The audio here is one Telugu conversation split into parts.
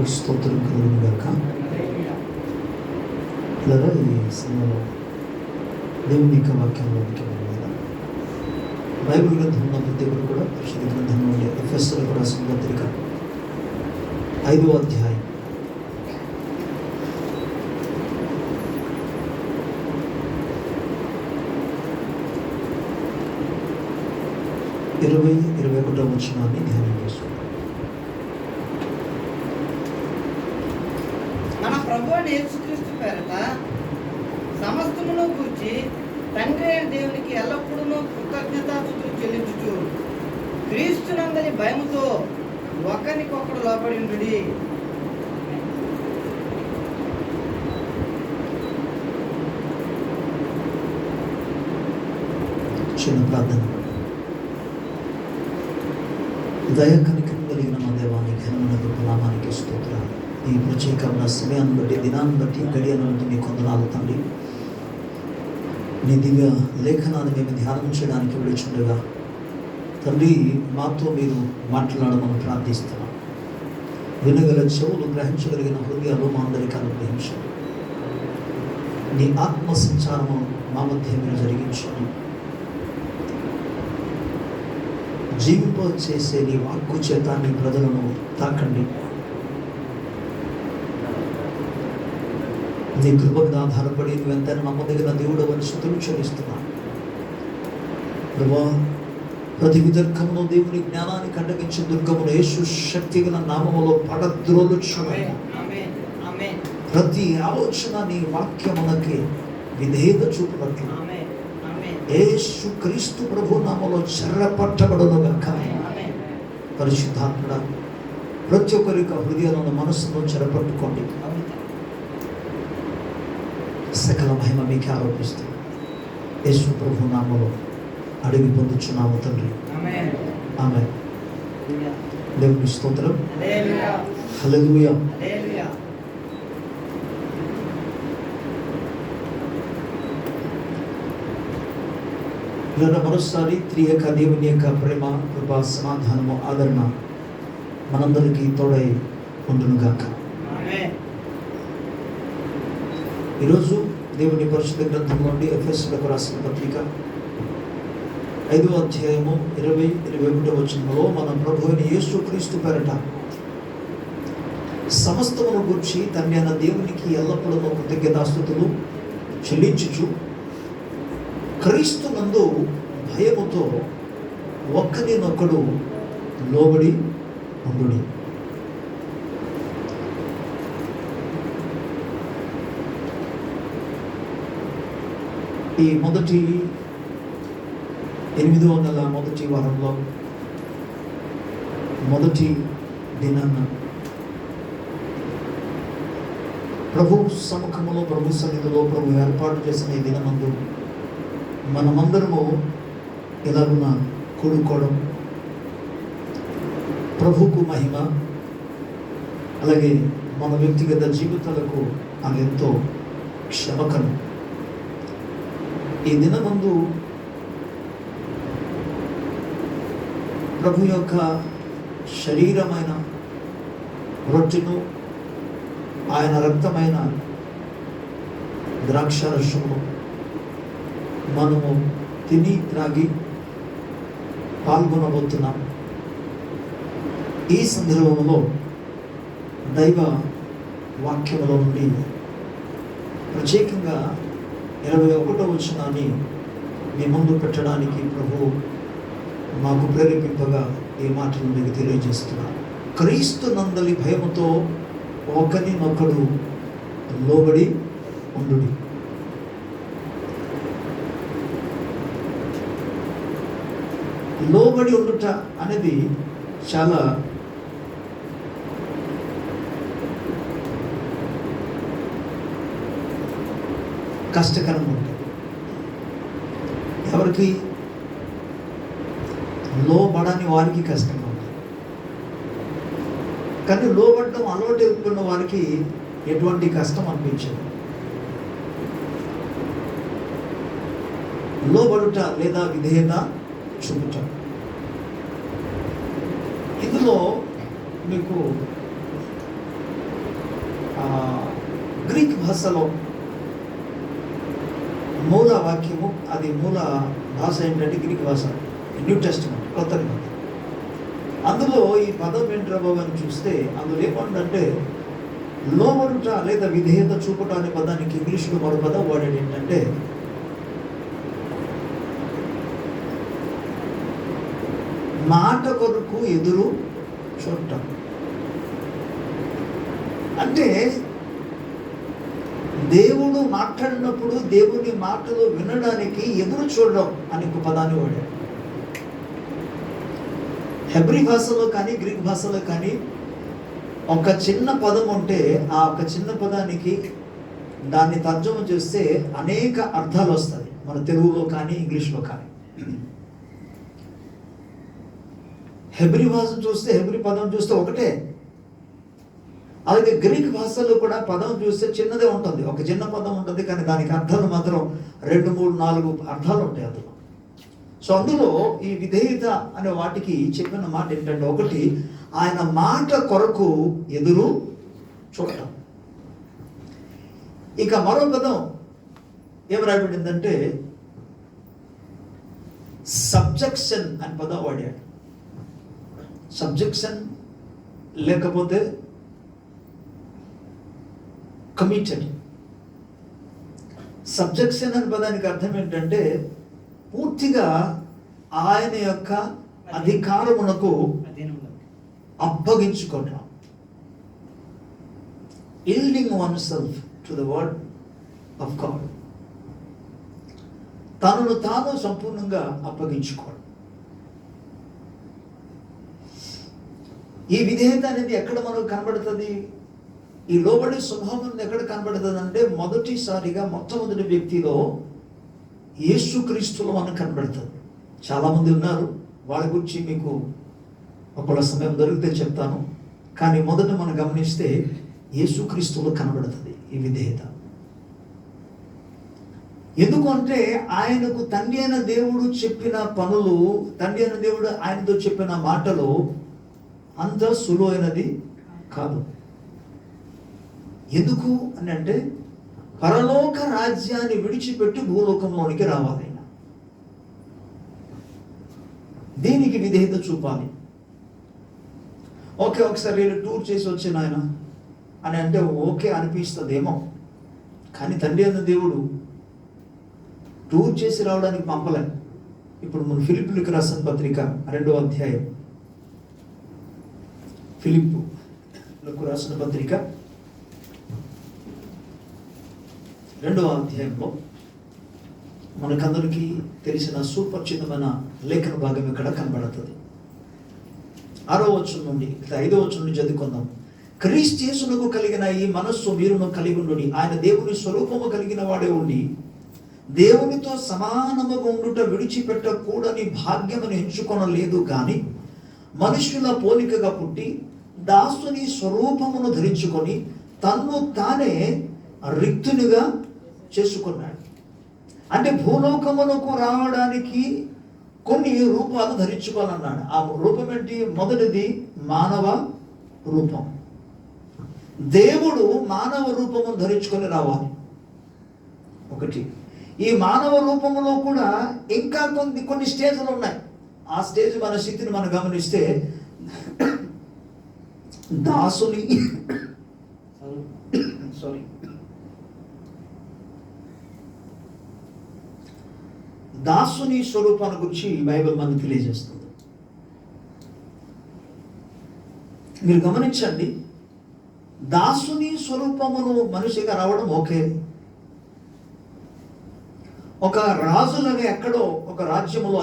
దేవునికి స్తోత్రం కలుగును గాక. లేదా ఈ సమయంలో దేవుని యొక్క వాక్యంలోనికి వెళ్ళాలి. బైబిల్ గ్రంథంలో ప్రతి ఒక్కరు కూడా పరిశుద్ధ గ్రంథంలో ఉండే ఎఫెసీయులకు రాసిన పత్రిక 5వ అధ్యాయం 20-21వ వచనాన్ని ధ్యానం చేసుకుంటాం. మన ప్రభువైన యేసుక్రీస్తు పేరట సమస్తమును గూర్చి తండ్రి అయిన దేవునికి ఎల్లప్పుడూ కృతజ్ఞతాస్తుతులు చెల్లించుచు క్రీస్తునందలి భయముతో ఒకరికొకడు లోబడి ఉండుడి. చిన్న ప్రార్థన. దయ కనికరం కలిగిన మా దేవాన్ని ఘనమైన గొప్ప నామానికి స్తోత్రాలు. ఈ ప్రత్యేకమైన సమయాన్ని బట్టి, దినాన్ని బట్టి, గడియను బట్టి నీ కొందనాలు తండ్రి. నీ దివ్య లేఖనాన్ని మేము ధ్యానం చేయడానికి విడుచుండగా తండ్రి మాతో మీరు మాట్లాడమని ప్రార్థిస్తున్నాం. వినగల చెవులు, గ్రహించగలిగిన హృదయాలు మా అందరికీ అనుగ్రహించండి. నీ ఆత్మ సంచారము మా మధ్య మీరు జరిగించండి. జీవింప చేసే నీ వాక్కు చేత నీ ప్రజలను తాకండి. నీ కృప మీద ఆధారపడి నువ్వు ఎంతైనా నమ్మదగిన దేవుడు అని స్తుతులు చెల్లిస్తున్నాను. ప్రభా, ప్రతి వితర్కమును దేవుని జ్ఞానాన్ని ఖండగించి దుర్గమును యేసు శక్తి గల నామములో పడద్రోలుచున్నాను. ప్రతి ఆలోచన నీ వాక్యమునకి విధేయత చూపునట్లు యేసు క్రీస్తు ప్రభు నామములో చెరపట్టబడును గాక. పరిశుద్ధాత్ముడా, ప్రతి ఒక్కరి హృదయాలను, మనస్సును చెరపట్టుకోండి. సకల మహిమ మీకే ఆరోపిస్తూ యేసు ప్రభు నామములో అడిగి పొందుచున్నాము తండ్రి. ఆమేన్. దేవుని స్తోత్రం. హల్లెలూయా. మరోసారి త్రియక దేవుని యొక్క ప్రేమ, కృప, సమాధానము, ఆదరణ మనందరికీ తోడై ఉండును గాక. ఈరోజు దేవుని పరిశుద్ధ గ్రంథం నుండి ఎఫెసీయులకు రాసిన పత్రిక 5వ అధ్యాయము 20-21వ వచనంలో మన ప్రభువైన యేసుక్రీస్తు పేరట సమస్తమును గూర్చి తండ్రి అయిన దేవునికి ఎల్లప్పుడూ కృతజ్ఞతాస్తుతులు చెల్లించుచు క్రీస్తునందు భయముతో ఒక్కరినొక్కడు లోబడి ఉండుడి. ఈ మొదటి 8వ నెల మొదటి వారంలో మొదటి దినాన్న ప్రభు సముఖములో, ప్రభు సన్నిధిలో ప్రభు ఏర్పాటు చేసిన ఈ దినమందు మనమందరము ఎలాగున్న కూడుకోవడం ప్రభుకు మహిమ, అలాగే మన వ్యక్తిగత జీవితాలకు అది ఎంతో క్షమకరం. ఈ దినమందు ప్రభు యొక్క శరీరమైన రొట్టెను, ఆయన రక్తమైన ద్రాక్షారసమును మనము తిని త్రాగి పాల్గొనబోతున్నాం. ఈ సందర్భంలో దైవ వాక్యములో నుండి ప్రత్యేకంగా 21వ వచనాన్ని మీ ముందు పెట్టడానికి ప్రభు మాకు ప్రేరేపింపగా ఈ మాటలు మీకు తెలియజేస్తున్నాను. క్రీస్తు నందలి భయముతో ఒకరినొకడు లోబడి ఉండుడి. లోబడి ఉండుట అనేది చాలా కష్టకరంగా ఉంటుంది. ఎవరికి లోబడని వారికి కష్టంగా ఉంటుంది. కానీ లోబడడం అలవాటు ఎక్కున్న వారికి ఎటువంటి కష్టం అనిపించదు. లోబడుట లేదా విధేయత చూపుట, ఇందులో మీకు భాషలో మూల వాక్యము, అది మూల భాష ఏంటంటే గ్రీక్ భాష, న్యూ టెస్టిమెంట్, కొత్త నిబంధన. అందులో ఈ పదం ఏంట్రా బాబు అని చూస్తే అందులో ఏమంటే లోబడుట లేదా విధేయత చూపుట అనే పదానికి ఇంగ్లీష్లో మరో పదం వాడేది ఏంటంటే మాట కొరకు ఎదురు చూడటం. అంటే దేవుడు మాట్లాడినప్పుడు దేవుని మాటలు వినడానికి ఎదురు చూడడం అని ఒక పదాన్ని వాడాడు. హెబ్రీ భాషలో కానీ గ్రీక్ భాషలో కానీ ఒక చిన్న పదం ఉంటే ఆ ఒక చిన్న పదానికి దాన్ని తర్జుమ చేస్తే అనేక అర్థాలు వస్తాయి, మన తెలుగులో కానీ ఇంగ్లీష్లో కానీ. హెబ్రీ భాష చూస్తే, హెబ్రీ పదం చూస్తే ఒకటే, అలాగే గ్రీక్ భాషలో కూడా పదం చూస్తే చిన్నదే ఉంటుంది, ఒక చిన్న పదం ఉంటుంది, కానీ దానికి అర్థాలు మాత్రం 2, 3, 4 అర్థాలు ఉంటాయి అందులో. సో అందులో ఈ విధేయత అనే వాటికి చెప్పిన మాట ఏంటంటే, ఒకటి ఆయన మాట కొరకు ఎదురు చూడటం. ఇక మరో పదం ఏం రాయబడిందంటే సబ్జెక్షన్ అని పదం వాడాడు. సబ్జెక్షన్ లేకపోతే కమిటెడ్. సబ్జెక్షన్ అనే పదానికి అర్థం ఏంటంటే పూర్తిగా ఆయన యొక్క అధికారమునకు అప్పగించుకోవడం. yielding oneself to the word of God. తనను తాను సంపూర్ణంగా అప్పగించుకోవడం. ఈ విధేయత అనేది ఎక్కడ మనకు కనబడుతుంది? ఈ లోబడి స్వభావం ఎక్కడ కనబడుతుంది అంటే మొదటిసారిగా మొట్టమొదటి వ్యక్తిలో యేసుక్రీస్తులో మనకు కనబడుతుంది. చాలామంది ఉన్నారు, వాళ్ళ గురించి మీకు ఒకవేళ సమయం దొరికితే చెప్తాను. కానీ మొదట మనం గమనిస్తే యేసుక్రీస్తులో కనబడుతుంది ఈ విధేయత. ఎందుకంటే ఆయనకు తండ్రి అయిన దేవుడు చెప్పిన పనులు, తండ్రి అయిన దేవుడు ఆయనతో చెప్పిన మాటలు అంత సులువైనది కాదు. ఎందుకు అని అంటే పరలోక రాజ్యాన్ని విడిచిపెట్టి భూలోకంలోనికి రావాలి. దీనికి విధేయత చూపాలి. ఓకే, ఒకసారి టూర్ చేసి వచ్చిన ఆయన అని అంటే ఓకే అనిపిస్తుందేమో, కానీ తండ్రి అన్న దేవుడు టూర్ చేసి రావడానికి పంపలే. ఇప్పుడు మన ఫిలిప్పులకు రాసిన పత్రిక 2వ అధ్యాయం, ఫిలిప్పులకు రాసిన పత్రిక 2వ అధ్యాయంలో మనకందరికీ తెలిసిన సుపరిచితమైన లేఖన భాగం ఇక్కడ కనబడుతుంది. 6వ వచనం నుండి 5వ వచనం నుండి చదువుకుందాం. క్రీస్తు యేసునకు కలిగిన ఈ మనస్సు మీరును కలిగి ఉండుడి. ఆయన దేవుని స్వరూపము కలిగిన వాడే ఉండి దేవునితో సమానముగా ఉండుట విడిచిపెట్టకూడని భాగ్యమును ఎంచుకొనలేదు, కానీ మనుషుల పోలికగా పుట్టి దాసుని స్వరూపమును ధరించుకొని తన్ను తానే రిక్తునిగా చేసుకున్నాడు. అంటే భూలోకమునకు రావడానికి కొన్ని రూపాలు ధరించుకోవాలన్నాడు. ఆ రూపం ఏంటి? మొదటిది మానవ రూపం. దేవుడు మానవ రూపమును ధరించుకొని రావాలి. ఒకటి. ఈ మానవ రూపంలో కూడా ఇంకా కొన్ని స్టేజ్లు ఉన్నాయి. ఆ స్టేజ్ మన స్థితిని మనం గమనిస్తే దాసుని స్వరూపాన్ని గురించి బైబిల్ మనకు తెలియజేస్తుంది. మీరు గమనించండి, దాసుని స్వరూపమును మనిషిగా రావడం ఓకే. ఒక రాజులాగా ఎక్కడో ఒక రాజ్యములో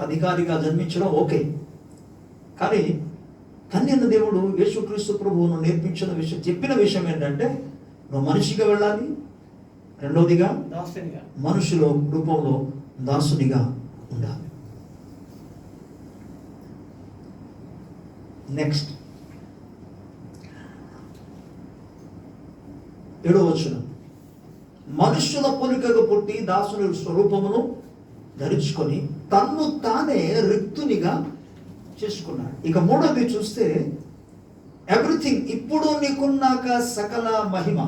అధికారిగా జన్మించడం ఓకే. కానీ తండ్రి అన్న దేవుడు యేసుక్రీస్తు ప్రభువును నేర్పించిన విషయం, చెప్పిన విషయం ఏంటంటే నువ్వు మనిషిగా వెళ్ళాలి. రెండవదిగా మనుషుల రూపంలో దాసునిగా ఉండాలి. నెక్స్ట్ 7వ వచనం. మనుష్యుల పోలికగా పుట్టి దాసుని స్వరూపమును ధరించుకొని తన్ను తానే రిక్తునిగా చేసుకున్నాడు. ఇక 3వది చూస్తే ఎవ్రీథింగ్, ఇప్పుడు నీకున్నాక సకల మహిమ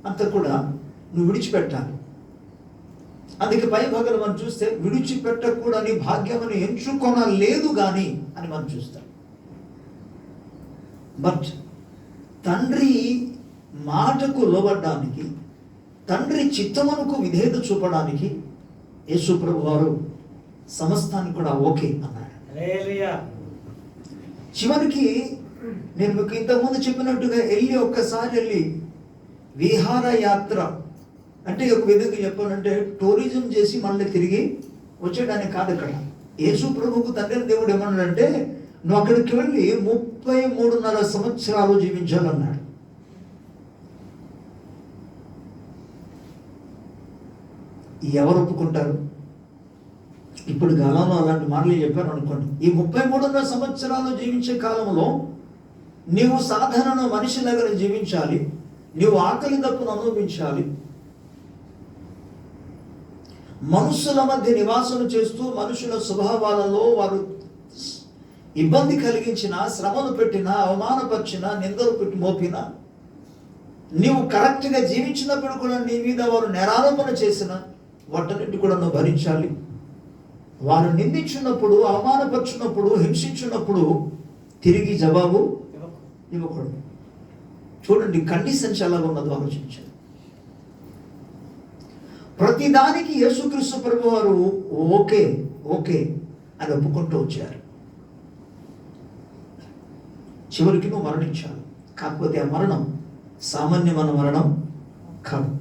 అంతా కూడా నువ్వు విడిచిపెట్టాలి. అందుకే పై భాగంలో మనం చూస్తే విడిచిపెట్టకూడని భాగ్యమును ఎంచుకొనలేదు కానీ అని మనం చూస్తాం. బట్ తండ్రి మాటకు లోబడ్డానికి, తండ్రి చిత్తమునకు విధేయత చూపడానికి యేసు ప్రభు వారు సమస్తాన్ని కూడా ఓకే అన్నాడు. చివరికి నేను మీకు ఇంతకుముందు చెప్పినట్టుగా ఒక్కసారి వెళ్ళి విహారయాత్ర అంటే ఒక విధంగా చెప్పాలంటే టూరిజం చేసి మళ్ళీ తిరిగి వచ్చేయడానికి కాదు. అక్కడ యేసు ప్రభువుకు తండ్రి దేవుడు ఏమన్నాడంటే నువ్వు అక్కడికి వెళ్ళి 33.5 సంవత్సరాలు జీవించాలన్నాడు. ఎవరు ఒప్పుకుంటారు? ఇప్పుడు కాలంలో అలాంటి మాటలు చెప్పారు అనుకోండి. ఈ 33.5 సంవత్సరాలు జీవించే కాలంలో నీవు సాధారణ మనిషి దగ్గర జీవించాలి, నీవు ఆకలి దప్పును అనుభవించాలి, మనుషుల మధ్య నివాసం చేస్తూ మనుషుల స్వభావాలలో వారు ఇబ్బంది కలిగించిన, శ్రమను పెట్టిన, అవమానపరిచిన, నిందలు పెట్టి మోపిన, నీవు కరెక్ట్గా జీవించినప్పుడు కూడా నీ మీద వారు నేరారోపణ చేసిన వాటన్నిటి కూడా నువ్వు భరించాలి. వారు నిందించినప్పుడు, అవమానపరిచినప్పుడు, హింసించినప్పుడు తిరిగి జవాబు ఇవ్వకూడదు. చూడండి కండిషన్స్ ఎలాగ ఉన్నదో ఆలోచించాలి. ప్రతిదానికి యేసుక్రీస్తు ప్రభు వారు ఓకే ఓకే అని ఒప్పుకుంటూ వచ్చారు. చివరికి నువ్వు మరణించాలి. కాకపోతే ఆ మరణం సామాన్యమైన మరణం కాదు.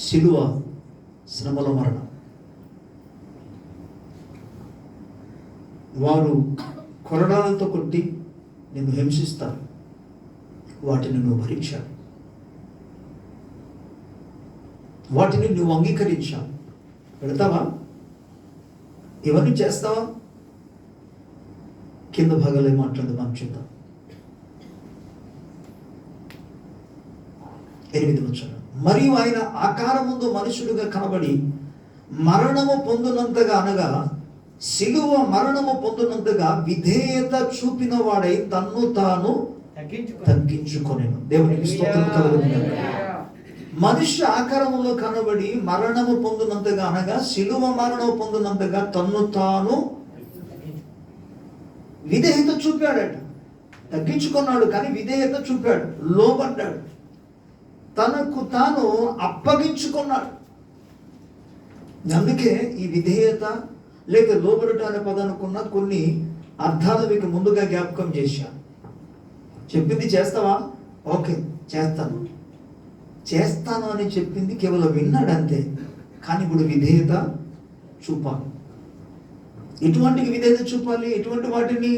శిలువ శ్రమల మరణం. వారు కొరడాలతో కొట్టి నిన్ను హింసిస్తారు, వాటిని నువ్వు భరించాలి, వాటిని నువ్వు అంగీకరించాలి. పెడతావా? ఇవన్నీ చేస్తావా? కింద భాగాలు ఏమాట్లాడు మనం చూద్దాం. 8వ వచనం. మరియు ఆయన ఆకారముందు మనుషుడుగా కనబడి మరణము పొందినంతగా అనగా సిలువ మరణము పొందినంతగా విధేయత చూపిన వాడై తన్ను తాను తగ్గించుకొనెను. దేవునికి స్తోత్రం కలుగును. మనుష్య ఆకారములో కనబడి మరణము పొందినంతగా అనగా సిలువ మరణము పొందినంతగా తన్ను తాను విధేయత చూపాడట. తగ్గించుకున్నాడు కానీ విధేయత చూపాడు, లోబడ్డాడు, తనకు తాను అప్పగించుకున్నాడు. అందుకే ఈ విధేయత లేక లోబడుట అనే పదానికున్న కొన్ని అర్థాలు మీకు ముందుగా జ్ఞాపకం చేశాను. చెప్పింది చేస్తావా? ఓకే చేస్తాను, చేస్తాను అని చెప్పింది కేవలం విన్నాడు అంతే. కానీ ఇప్పుడు విధేయత చూపాలి. ఎటువంటి విధేయత చూపాలి? ఎటువంటి వాటిని?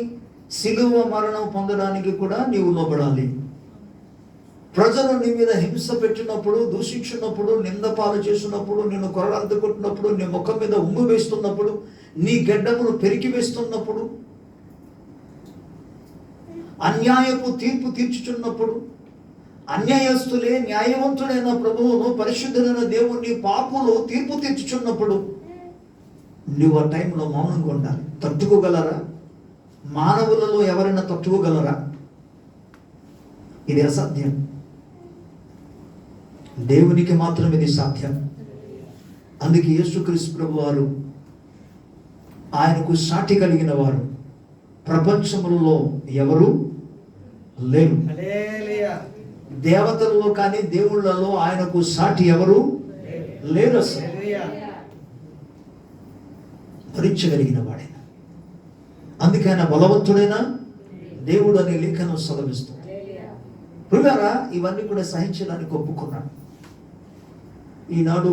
సిలువ మరణం పొందడానికి కూడా నీవు లోబడాలి. ప్రజలు నీ మీద హింస పెట్టినప్పుడు, దూషించినప్పుడు, నిందపాలు చేస్తున్నప్పుడు, నిన్ను కొరడాలతో కొట్టినప్పుడు, నీ ముఖం మీద ఉమ్ము వేస్తున్నప్పుడు, నీ గడ్డములు పెరికి వేస్తున్నప్పుడు, అన్యాయపు తీర్పు తీర్చుచున్నప్పుడు, అన్యాయస్తులే న్యాయవంతుడైన ప్రభువును, పరిశుద్ధుడైన దేవుణ్ణి పాపులు తీర్పు తీర్చుచున్నప్పుడు నువ్వు ఆ టైంలో మౌనంగా ఉండాలి. తట్టుకోగలరా? మానవులలో ఎవరైనా తట్టుకోగలరా? ఇది అసాధ్యం. దేవునికి మాత్రం ఇది సాధ్యం. అందుకే యేసుక్రీస్తు ప్రభు వారు ఆయనకు సాటి కలిగిన వారు ప్రపంచములలో ఎవరు లేరు. దేవతలలో కానీ దేవుళ్ళలో ఆయనకు సాటి ఎవరు లేరు. అసలు భరించగలిగిన వాడైన, అందుకే ఆయన బలవంతుడైన దేవుడు అనే లేఖనం సెలవిస్తుంది. ప్రియులారా, ఇవన్నీ కూడా సహించడానికి ఒప్పుకున్నాడు. ఈనాడు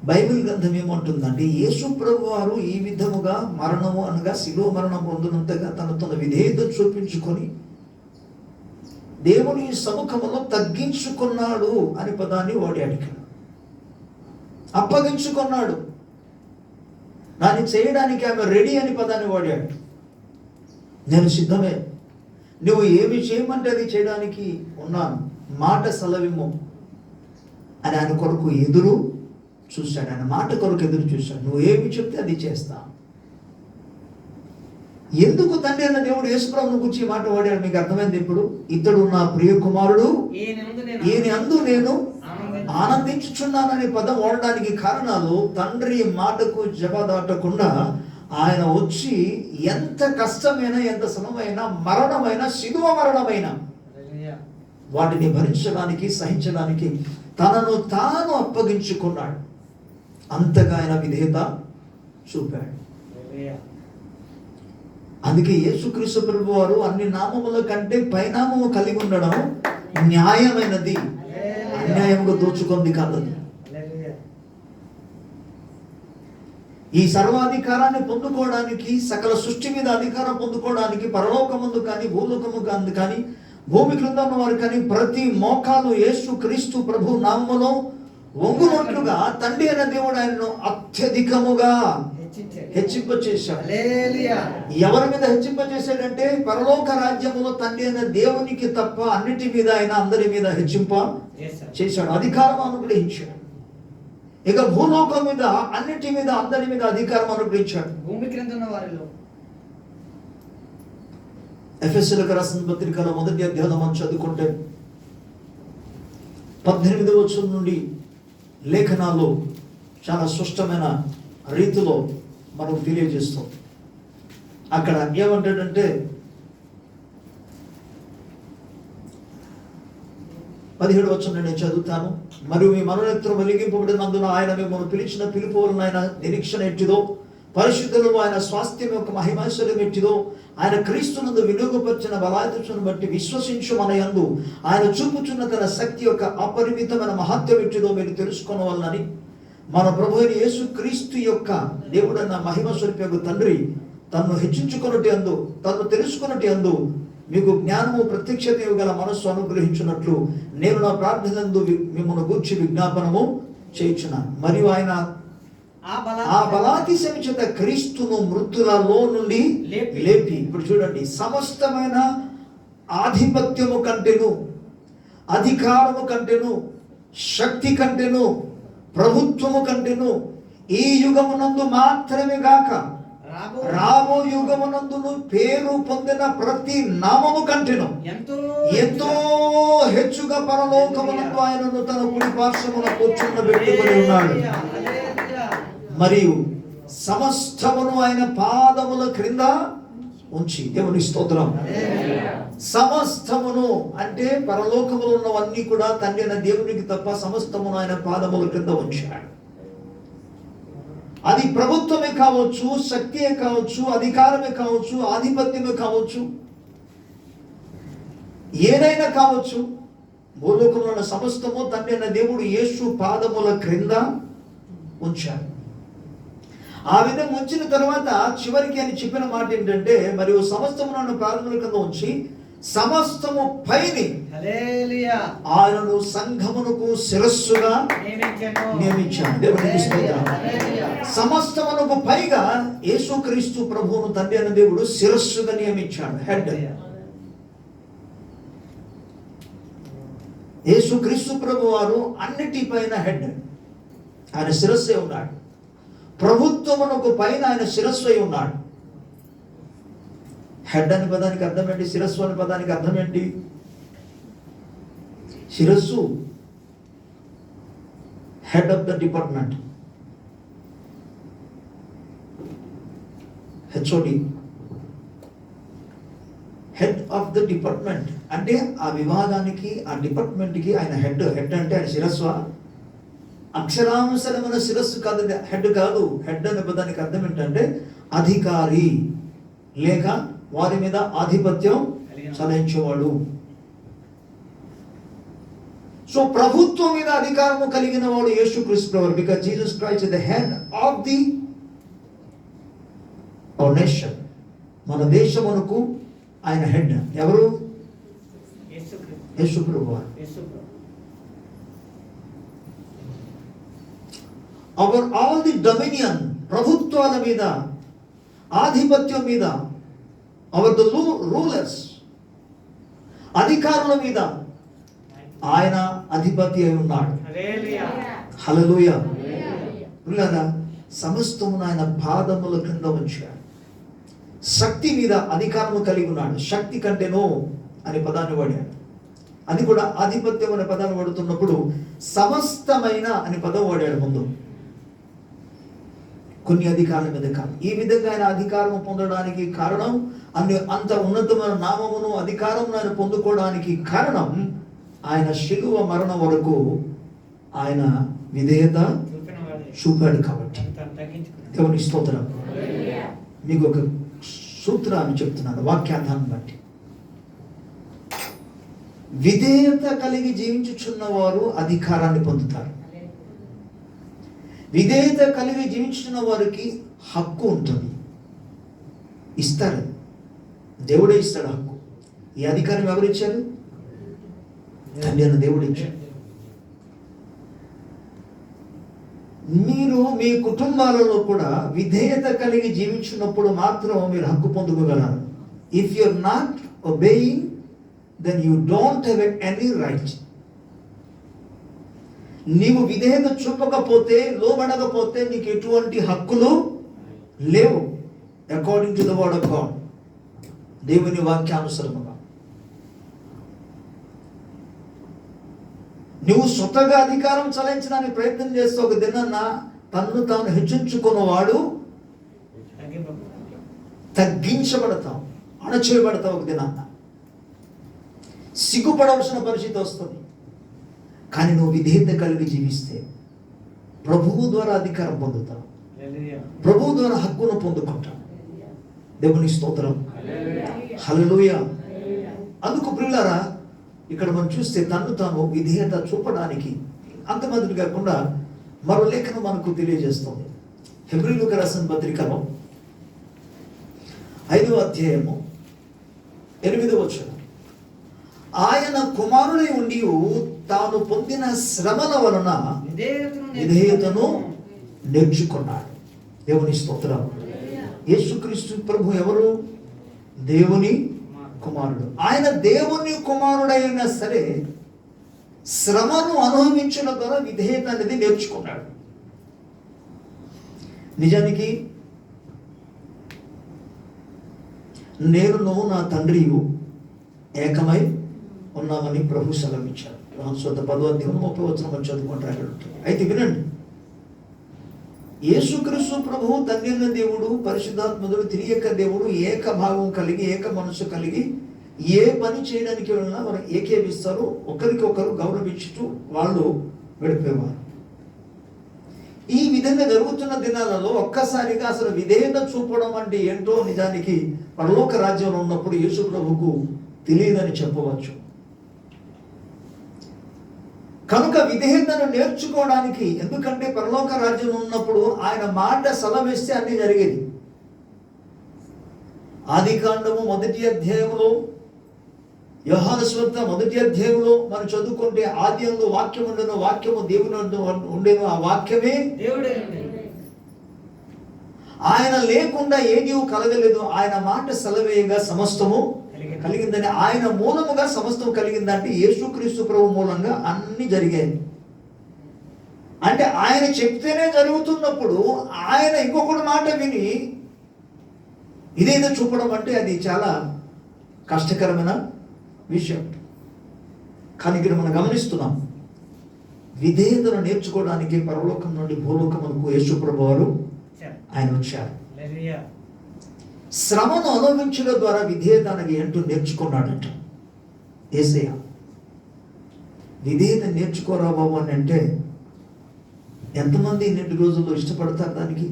బైబిల్ గ్రంథం ఏమంటుందంటే యేసు ప్రభు వారు ఈ విధముగా మరణము అనగా శిలువ మరణం పొందినంతగా తన విధేయత చూపించుకొని దేవుని సముఖములో తగ్గించుకున్నాడు అని పదాన్ని వాడాడు. అప్పగించుకున్నాడు, దాన్ని చేయడానికి ఆమె రెడీ అని పదాన్ని వాడాడు. నేను సిద్ధమే, నువ్వు ఏమి చేయమంటే అది చేయడానికి ఉన్నాను, మాట సెలవిమ్ము అని ఆయన కొరకు ఎదురు చూశాడు. ఆయన మాట కొరకు ఎదురు చూశాడు. నువ్వు ఏమి చెప్తే అది చేస్తా. ఎందుకు తండ్రి అన్న దేవుడు యేసుప్రభుని గురించి మాట వాడాడు మీకు అర్థమైంది ఇప్పుడు? ఇతడు నా ప్రియ కుమారుడు, ఈయన అందు నేను ఆనందించుచున్నాననే పదం వాడడానికి కారణాలు తండ్రి మాటకు జవాదాటకుండా ఆయన వచ్చి ఎంత కష్టమైన, ఎంత శ్రమమైన, మరణమైన, శిలువ మరణమైన వాటిని భరించడానికి, సహించడానికి తనను తాను అప్పగించుకున్నాడు. అంతగా ఆయన విధేయత చూపాడు. అందుకే యేసుక్రీస్తు ప్రభు వారు అన్ని నామముల కంటే పైనామము కలిగి ఉండడం న్యాయమైనది, అన్యాయముగా దోచుకుంది కాదని. ఈ సర్వాధికారాన్ని పొందుకోవడానికి, సకల సృష్టి మీద అధికారం పొందుకోవడానికి పరలోకముందు కానీ, భూలోకము కానీ, భూమి క్రింద ఉన్న వారు కానీ ప్రతి మోకాలు యేసు క్రీస్తు ప్రభు నామములో వంగునట్లుగా తండ్రి అయిన దేవుడు ఆయనను అత్యధికముగా హెచ్చింపచేశాడు. ఎవరి మీద హెచ్చింపచేశాడంటే పరలోక రాజ్యములో తండ్రి అయిన దేవునికి తప్ప అన్నిటి మీద ఆయన అందరి మీద హెచ్చింప చేశాడు, అధికారం అనుగ్రహించాడు. ఇక భూలోకం మీద అన్నిటి మీద అందరి మీద అధికారం అనుగ్రహించాడు. భూమి క్రింద ఉన్న వారిలో ఎఫెసీయులకు రాసిన పత్రికలో 1వ అధ్యాయం మనం చదువుకుంటే 18వ వచనం నుండి లేఖనాలు చాలా స్పష్టమైన రీతిలో మనకు తెలియజేస్తాం. అక్కడ ఏమంటాడంటే 17వ వచనం నేను చదువుతాను. మరియు మీ మనోనేత్రం వెలిగింపబడినందున ఆయన మిమ్మల్ని పిలిచిన పిలుపు వలన ఆయన నిరీక్షణ ఎట్టిదో, పరిశుద్ధులలో ఆయన స్వాస్థ్యం యొక్క మహిమైశ్వర్యం ఎట్టిదో, ఆయన క్రీస్తునందు వినియోగపరిచిన బలాయతను బట్టి విశ్వసించు మన యందు ఆయన చూపుచున్న తన శక్తి యొక్క అపరిమితమైన మహత్యం ఎట్టిదో మీరు తెలుసుకోవాలని మన ప్రభు అయిన యేసు క్రీస్తు యొక్క దేవుడన్న మహిమ స్వరూప తండ్రి తన్ను హెచ్చించుకున్నట్టు అందు, తన్ను తెలుసుకున్నట్టు అందు మీకు జ్ఞానము ప్రత్యక్షత గల మనస్సు అనుగ్రహించినట్లు నేను నా ప్రార్థనలందు మిమ్మల్ని గూర్చి విజ్ఞాపనము చేయుచున్నాను. మరియు ఆయన ఆ బలాతిశయము చేత క్రీస్తును మృతులలో నుండి లేపి, ఇప్పుడు చూడండి, సమస్తమైన ఆధిపత్యము కంటేను, అధికారము కంటేను, శక్తి కంటేను, ప్రభుత్వము కంటేను ఈ యుగమునందు మాత్రమే గాక రాబో యుగమునందును పేరు పొందిన ప్రతి నామము కంటేను ఎంతో హెచ్చుగా పరలోకమునందు ఆయనను తన కుడి పార్శ్వమున కూర్చుండబెట్టుకొని ఉన్నాడు. మరియు సమస్తమును ఆయన పాదముల క్రింద ఉంచి, దేవుని స్తోత్రం. సమస్తమును అంటే పరలోకములో ఉన్నవన్నీ కూడా తండ్రి అయిన దేవునికి తప్ప సమస్తమును ఆయన పాదముల క్రింద ఉంచాడు. అది ప్రభుత్వమే కావచ్చు, శక్తియే కావచ్చు, అధికారమే కావచ్చు, ఆధిపత్యమే కావచ్చు, ఏదైనా కావచ్చు. భూలోకంలో ఉన్న సమస్తము తండ్రి అయిన దేవుడు యేసు పాదముల క్రింద ఉంచాడు. ఆ విధంగా ఉంచిన తర్వాత చివరికి అని చెప్పిన మాట ఏంటంటే, మరియు సమస్తము నన్ను పాదముల కింద ఉంచి సమస్తము పైని ఆయనను సంఘమునకు శిరస్సుగా నియమించాడు. దేవునికి స్తోత్రం. సమస్తమునకు పైగా యేసుక్రీస్తు ప్రభువును తండ్రి అయిన దేవుడు శిరస్సుగా నియమించాడు, హెడ్. యేసుక్రీస్తు ప్రభు వారు అన్నిటిపైన హెడ్, ఆయన శిరస్సే ఉన్నాడు. ప్రభుత్వమునకు పైన ఆయన శిరస్సు అయి ఉన్నాడు. హెడ్ అని పదానికి అర్థం ఏంటి? శిరస్సు అని పదానికి అర్థం ఏంటి? శిరస్సు head of the department, HOD, head of the department అంటే ఆ విభాగానికి, ఆ డిపార్ట్మెంట్కి ఆయన హెడ్. హెడ్ అంటే ఆయన శిరస్సు, అక్షరానుసరమైన శిరస్సు కాదు, హెడ్ కాదు. హెడ్ అనే పదానికి అర్థం ఏంటంటే అధికారి, లేక వారి మీద ఆధిపత్యం చలాయించేవాడు. సో ప్రభుత్వం మీద అధికారము కలిగిన వాడు యేసుక్రీస్తు ప్రభువు. Because Jesus Christ is the head of the our nation. మన దేశమునకు ఆయన హెడ్. ఎవరు? యేసు ప్రభువు. ఓవర్ ఆల్ ది డొమినియన్, ప్రభుత్వాల మీద, ఆధిపత్యం మీద, ఓవర్ ద రూలర్స్, అధికారుల మీద ఆయన అధిపతి అయి ఉన్నాడు. హల్లెలూయా. సమస్తమును ఆయన పాదముల క్రింద ఉంచాడు. శక్తి మీద అధికారము కలిగి ఉన్నాడు. శక్తి కంటేనో అనే పదాన్ని వాడాడు. అది కూడా ఆధిపత్యం అనే పదాన్ని వాడుతున్నప్పుడు సమస్తమైన అనే పదం వాడాడు ముందు. కొన్ని అధికారుల మీద కాదు. ఈ విధంగా ఆయన అధికారం పొందడానికి కారణం, అంత ఉన్నతమైన నామమును అధికారం ఆయన పొందుకోవడానికి కారణం, ఆయన శిలువ మరణం వరకు ఆయన విధేయత చూపాడు కాబట్టి. దేవుని స్తోత్రం. మీకు ఒక సూత్రాన్ని చెప్తున్నాను వాక్యార్థాన్ని బట్టి. విధేయత కలిగి జీవించుచున్న వారు అధికారాన్ని పొందుతారు. విధేయత కలిగి జీవించుతున్న వారికి హక్కు ఉంటుంది, ఇస్తారు. దేవుడే ఇస్తాడు హక్కు. ఈ అధికారం ఎవరిచ్చారు? తండ్రి అన్న దేవుడు ఇచ్చాడు. మీరు మీ కుటుంబాలలో కూడా విధేయత కలిగి జీవించినప్పుడు మాత్రం మీరు హక్కు పొందుకోగలరు. If you are not obeying, then you don't have any right. నీవు విధేయత చూపకపోతే, లోబడకపోతే నీకు ఎటువంటి హక్కులు లేవు. According to the word of God, దేవుని వాక్యానుసరముగా. నువ్వు స్వతగా అధికారం చలాయించడానికి ప్రయత్నం చేస్తే ఒక దినాన్న తన్ను తాను హెచ్చించుకున్నవాడు తగ్గించబడతావు, అణచేయబడతావు. ఒక దినాన్న సిగ్గుపడవలసిన పరిస్థితి వస్తుంది. కానీ నువ్వు విధేయత కలిగి జీవిస్తే ప్రభువు ద్వారా అధికారం పొందుతావు, ప్రభువు ద్వారా హక్కును పొందుకుంటావు. దేవుని స్తోత్రం. హల్లెలూయా. అందుకు ప్రియులారా, ఇక్కడ మనం చూస్తే తను తాను విధేయత చూపడానికి అంతమంది కాకుండా మరో లేఖనం మనకు తెలియజేస్తుంది. హెబ్రీయులకు రాసిన పత్రికలో 5వ అధ్యాయము 8వ వచనం, ఆయన కుమారుడై ఉండి తాను పొందిన శ్రమల వలన విధేయతను నేర్చుకున్నాడు. దేవుని స్తోత్రం. యేసుక్రీస్తు ప్రభు ఎవరు? దేవుని కుమారుడు. ఆయన దేవుని కుమారుడైనా సరే శ్రమను అనుభవించడం ద్వారా విధేయత అనేది నేర్చుకున్నాడు. నిజానికి నేను నా తండ్రియు ఏకమై ఉన్నామని ప్రభు సెలవిచ్చాడు. యోహాను సువార్త 10వ అధ్యాయం 30వ వచనం చదువుకుంటారు. అయితే వినండి, యేసుక్రీస్తు ప్రభువు తండ్రి అయిన దేవుడు, పరిశుద్ధాత్ముడు, త్రియక దేవుడు ఏకభావం కలిగి, ఏక మనసు కలిగి ఏ పని చేయడానికి వెళ్ళినా వారు ఏకీభవిస్తారు. ఒకరికొకరు గౌరవించుతూ వాళ్ళు గడిపేవారు. ఈ విధంగా జరుగుతున్న దినాలలో ఒక్కసారిగా అసలు విధేయత చూపడం అంటే ఏంటో నిజానికి పరలోక రాజ్యంలో ఉన్నప్పుడు యేసు ప్రభువుకు తెలియదని చెప్పవచ్చు. కనుక విధేయతను నేర్చుకోవడానికి, ఎందుకంటే పరలోక రాజ్యం ఉన్నప్పుడు ఆయన మాట సెలవిస్తే అన్ని జరిగేది. ఆదికాండము 1వ అధ్యాయంలో, యోహాను సువార్త 1వ అధ్యాయంలో మనం చదువుకుంటే ఆదియందు వాక్యం ఉండెను, వాక్యము దేవుని ఉండెను, ఆ వాక్యమే దేవుడే. ఆయన లేకుండా ఏదీ కలగలేదు. ఆయన మాట సెలవేయగా సమస్తము కలిగిందని, ఆయన మూలముగా సమస్తం కలిగిందంటే యేసుక్రీస్తు ప్రభు మూలంగా అన్ని జరిగాయి. అంటే ఆయన చెప్తేనే జరుగుతున్నప్పుడు ఆయన ఇంకొకటి మాట విని ఇదేదో చూపడం అంటే అది చాలా కష్టకరమైన విషయం. కానీ ఇక్కడ మనం గమనిస్తున్నాం, విధేయతను నేర్చుకోవడానికి పరలోకం నుండి భూలోకమునకు యేసు ప్రభు వారు ఆయన వచ్చారు. శ్రమను అనుభవించడం ద్వారా విధేయత అనేది ఏంటో నేర్చుకున్నాడట యేసయ్య. విధేయత నేర్చుకోరా బాబు అని అంటే ఎంతమంది ఇన్ని రోజుల్లో ఇష్టపడతారు దానికి?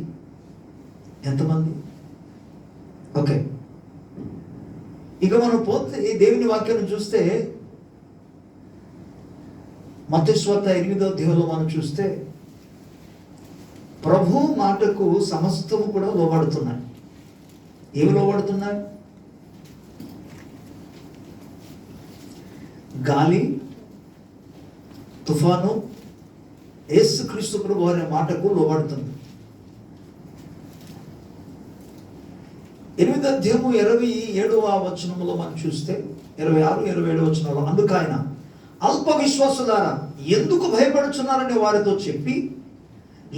ఎంతమంది? ఓకే, ఇక మనం పోతే దేవుని వాక్యాన్ని చూస్తే మత్తయి సువార్త 8వ అధ్యాయంలో మనం చూస్తే ప్రభు మాటకు సమస్తము కూడా లోబడుతున్నాయి. ఏమి లోబడుతున్నాయి? గాలి, తుఫాను యేసుక్రీస్తు ప్రభు అనే మాటకు లోబడుతుంది. 8వ అధ్యాయము 27వ వచనంలో మనం చూస్తే 26, 27 వచనంలో, అందుకు ఆయన అల్ప విశ్వాసులారా ఎందుకు భయపడుచున్నారని వారితో చెప్పి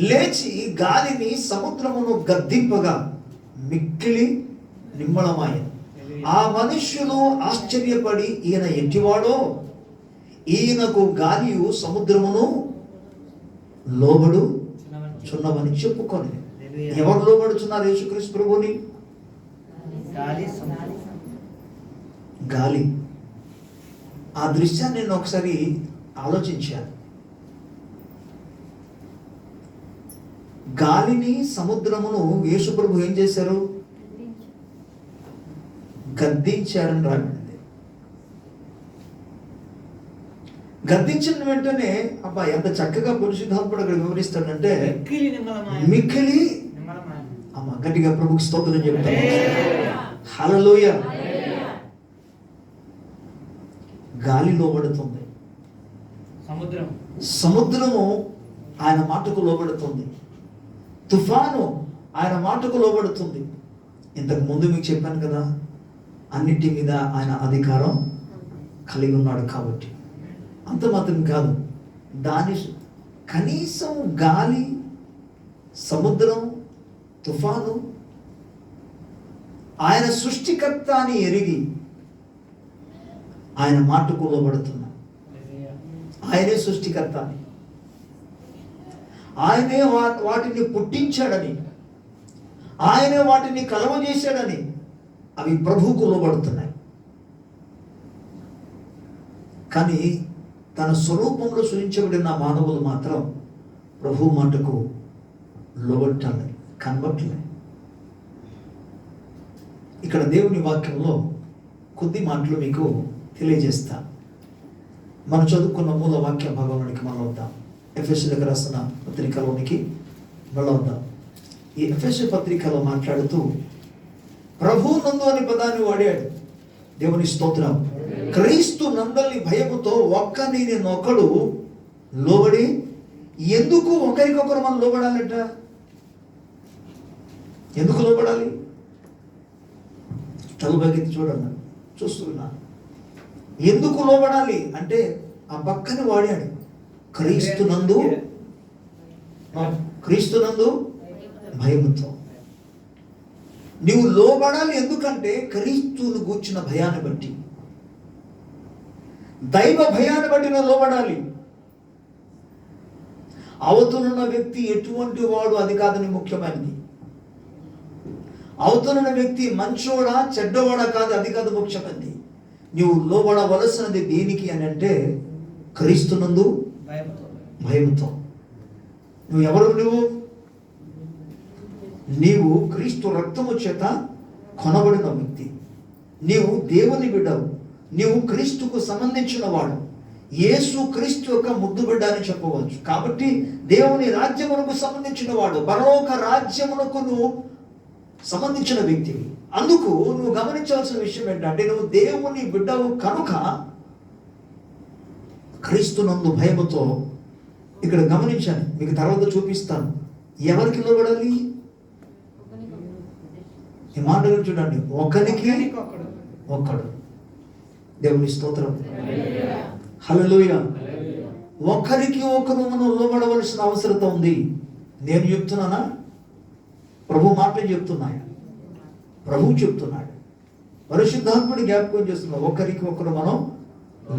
లేచి గాలిని సముద్రమును గద్దింపగా మిక్కిలి నిమ్మళమాయెను. ఆ మనుష్యులు ఆశ్చర్యపడి, ఈయన ఎట్టివాడో, ఈయనకు గాలియు సముద్రమును లోబడు చున్నవని చెప్పుకొని. ఎవరు లోబడుచున్నారు యేసుక్రీస్తు ప్రభువుని? గాలి. ఆ దృశ్యాన్ని నేను ఒకసారి ఆలోచించాను. గాలిని సముద్రమును యేసు ప్రభు ఏం చేశారు? గద్దించారని రాబడింది. గద్దించిన వెంటనే అబ్బా ఎంత చక్కగా పరిశుద్ధాత్ముడు అక్కడ వివరిస్తాడంటే, మిక్కిలి అమ్మ గట్టిగా ప్రభుకి స్తోత్రం చెప్తాను. హల్లెలూయా. గాలి లోబడుతుంది, సముద్రము ఆయన మాటకు లోబడుతుంది, తుఫాను ఆయన మాటకు లోబడుతుంది. ఇంతకు ముందు మీకు చెప్పాను కదా, అన్నిటి మీద ఆయన అధికారం కలిగి ఉన్నాడు. కాబట్టి అంత మాత్రం కాదు, దాని కనీసం గాలి, సముద్రం, తుఫాను ఆయన సృష్టికర్త అని ఎరిగి ఆయన మాటకు లోబడుతున్నాడు. ఆయనే సృష్టికర్త అని, ఆయనే వాటిని పుట్టించాడని, ఆయనే వాటిని కలవజేశాడని అవి ప్రభువుకు లోబడుతున్నాయి. కానీ తన స్వరూపంలో సృజించబడిన మానవులు మాత్రం ప్రభు మాటకు లోబట్టాలి, కనబట్టలే. ఇక్కడ దేవుని వాక్యంలో కొద్ది మాటలు మీకు తెలియజేస్తా. మనం చదువుకున్న మూల వాక్య భాగంలోనికి మనం వద్దాం. ఎఫెసీయులకు రాసిన పత్రికలోనికి వెళ్ళొద్దాం. ఈ ఎఫెసీ పత్రికలో మాట్లాడుతూ ప్రభు నందు అనే పదాన్ని వాడాడు. దేవుని స్తోత్రం. క్రీస్తు నందలి భయముతో ఒక్కడినొకడు లోబడి. ఎందుకు ఒకరికొకరు మనం లోబడాలట? ఎందుకు లోబడాలి? తలబెట్టి చూడండి, చూస్తున్నా. ఎందుకు లోబడాలి అంటే ఆ పక్కన వాడాడు, క్రీస్తునందు భయముతో. నీవు లోబడాలి. ఎందుకంటే క్రీస్తును గూర్చిన భయాన్ని బట్టి, దైవ భయాన్ని బట్టి నువ్వు లోబడాలి. అవతలున్న వ్యక్తి ఎటువంటి వాడు అది కాదని ముఖ్యమైనది. అవతలున్న వ్యక్తి మంచోడా చెడ్డవాడా కాదు, అది కాదు ముఖ్యమైనది. నీవు లోబడవలసినది దేనికి అని అంటే క్రీస్తునందు భయముతో. నువ్వు ఎవరు? నీవు క్రీస్తు రక్తము చేత కొనబడిన వ్యక్తి. నీవు దేవుని బిడ్డవు. నీవు క్రీస్తుకు సంబంధించిన వాడు. యేసు క్రీస్తు యొక్క ముద్దు బిడ్డ అని చెప్పవచ్చు. కాబట్టి దేవుని రాజ్యమునకు సంబంధించిన వాడు, పరలోక రాజ్యమునకు నువ్వు సంబంధించిన వ్యక్తివి. అందుకు నువ్వు గమనించవలసిన విషయం ఏంటంటే, నువ్వు దేవుని బిడ్డవు కనుక క్రీస్తునందు భయముతో. ఇక్కడ గమనించాను, మీకు తర్వాత చూపిస్తాను. ఎవరికి లోబడాలి? ఈ మాటలు చూడండి, ఒకరికి ఒక్కడు. దేవుని స్తోత్రం. హల్లెలూయా. ఒకరికి ఒకరు మనం లోబడవలసిన అవసరత ఉంది. నేను చెప్తున్నానా? ప్రభు మాటలు చెప్తున్నాయా? ప్రభు చెప్తున్నాడు. పరిశుద్ధాత్ముడి జ్ఞాపకం చేస్తున్నాడు, ఒకరికి ఒకరు మనం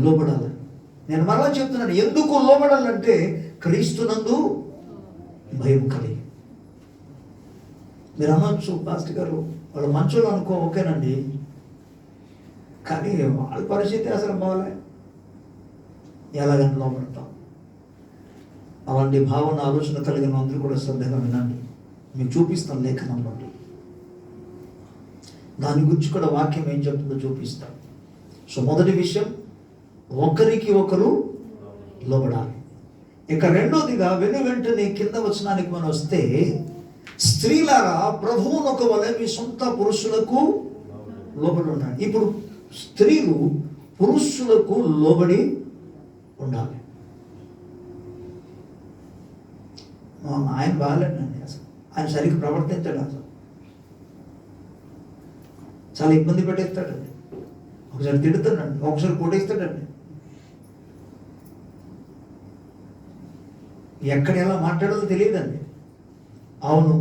లోబడాలి. నేను మరలా చెప్తున్నాను, ఎందుకు లోబడాలంటే క్రీస్తునందు భయం కలిగి. మీరు అనొచ్చు, పాస్టర్ గారు వాళ్ళు మంచోళ్ళు అనుకో, ఓకేనండి, కానీ వాళ్ళ పరిస్థితి అసలు బాగలే, ఎలాగని లోబడతాం? అలాంటి భావన ఆలోచన కలిగిన అందరూ కూడా శ్రద్ధగా వినండి. మీకు చూపిస్తాను లేఖనంలో, దాని గురించి కూడా వాక్యం ఏం చెప్తుందో చూపిస్తాను. సో మొదటి విషయం, ఒకరికి ఒకరు లోబడాలి. ఇక రెండోదిగా వెంటనే కింద వచనానికి మనం వస్తే, స్త్రీలారా ప్రభువునొక వలె మీ సొంత పురుషులకు లోబడి ఉండాలి. ఇప్పుడు స్త్రీలు పురుషులకు లోబడి ఉండాలి. ఆయన బాగాలేనండి, అసలు ఆయన సరిగ్గా ప్రవర్తించాడు, అసలు చాలా ఇబ్బంది పెట్టేస్తాడండి. ఒకసారి తిడుతాడండి, ఒకసారి కొట్టేస్తాడండి. ఎక్కడ ఎలా మాట్లాడాలో తెలియదండి. అవును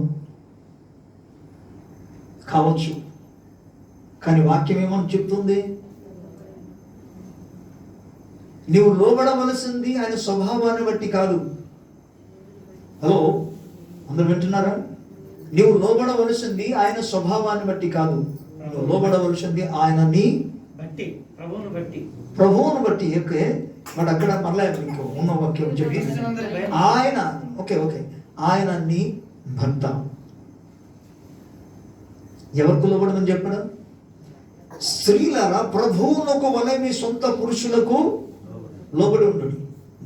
కావచ్చు, కానీ వాక్యం ఏమని చెప్తుంది? నీవు లోబడవలసింది ఆయన స్వభావాన్ని బట్టి కాదు. హలో, అందరు వింటున్నారా? నీవు లోబడవలసింది ఆయన స్వభావాన్ని బట్టి కాదు, నువ్వు లోబడవలసింది ఆయనని బట్టి, ప్రభువును బట్టి. ఓకే, బట్ అక్కడ మరలా ఇంకో ఉన్న వాక్యం చెప్పి ఆయన ఆయన నీ భర్త. ఎవరికి లోబడమని చెప్పడం? స్త్రీలారా ప్రభువునకు వలె మీ సొంత పురుషులకు లోబడి ఉండడు.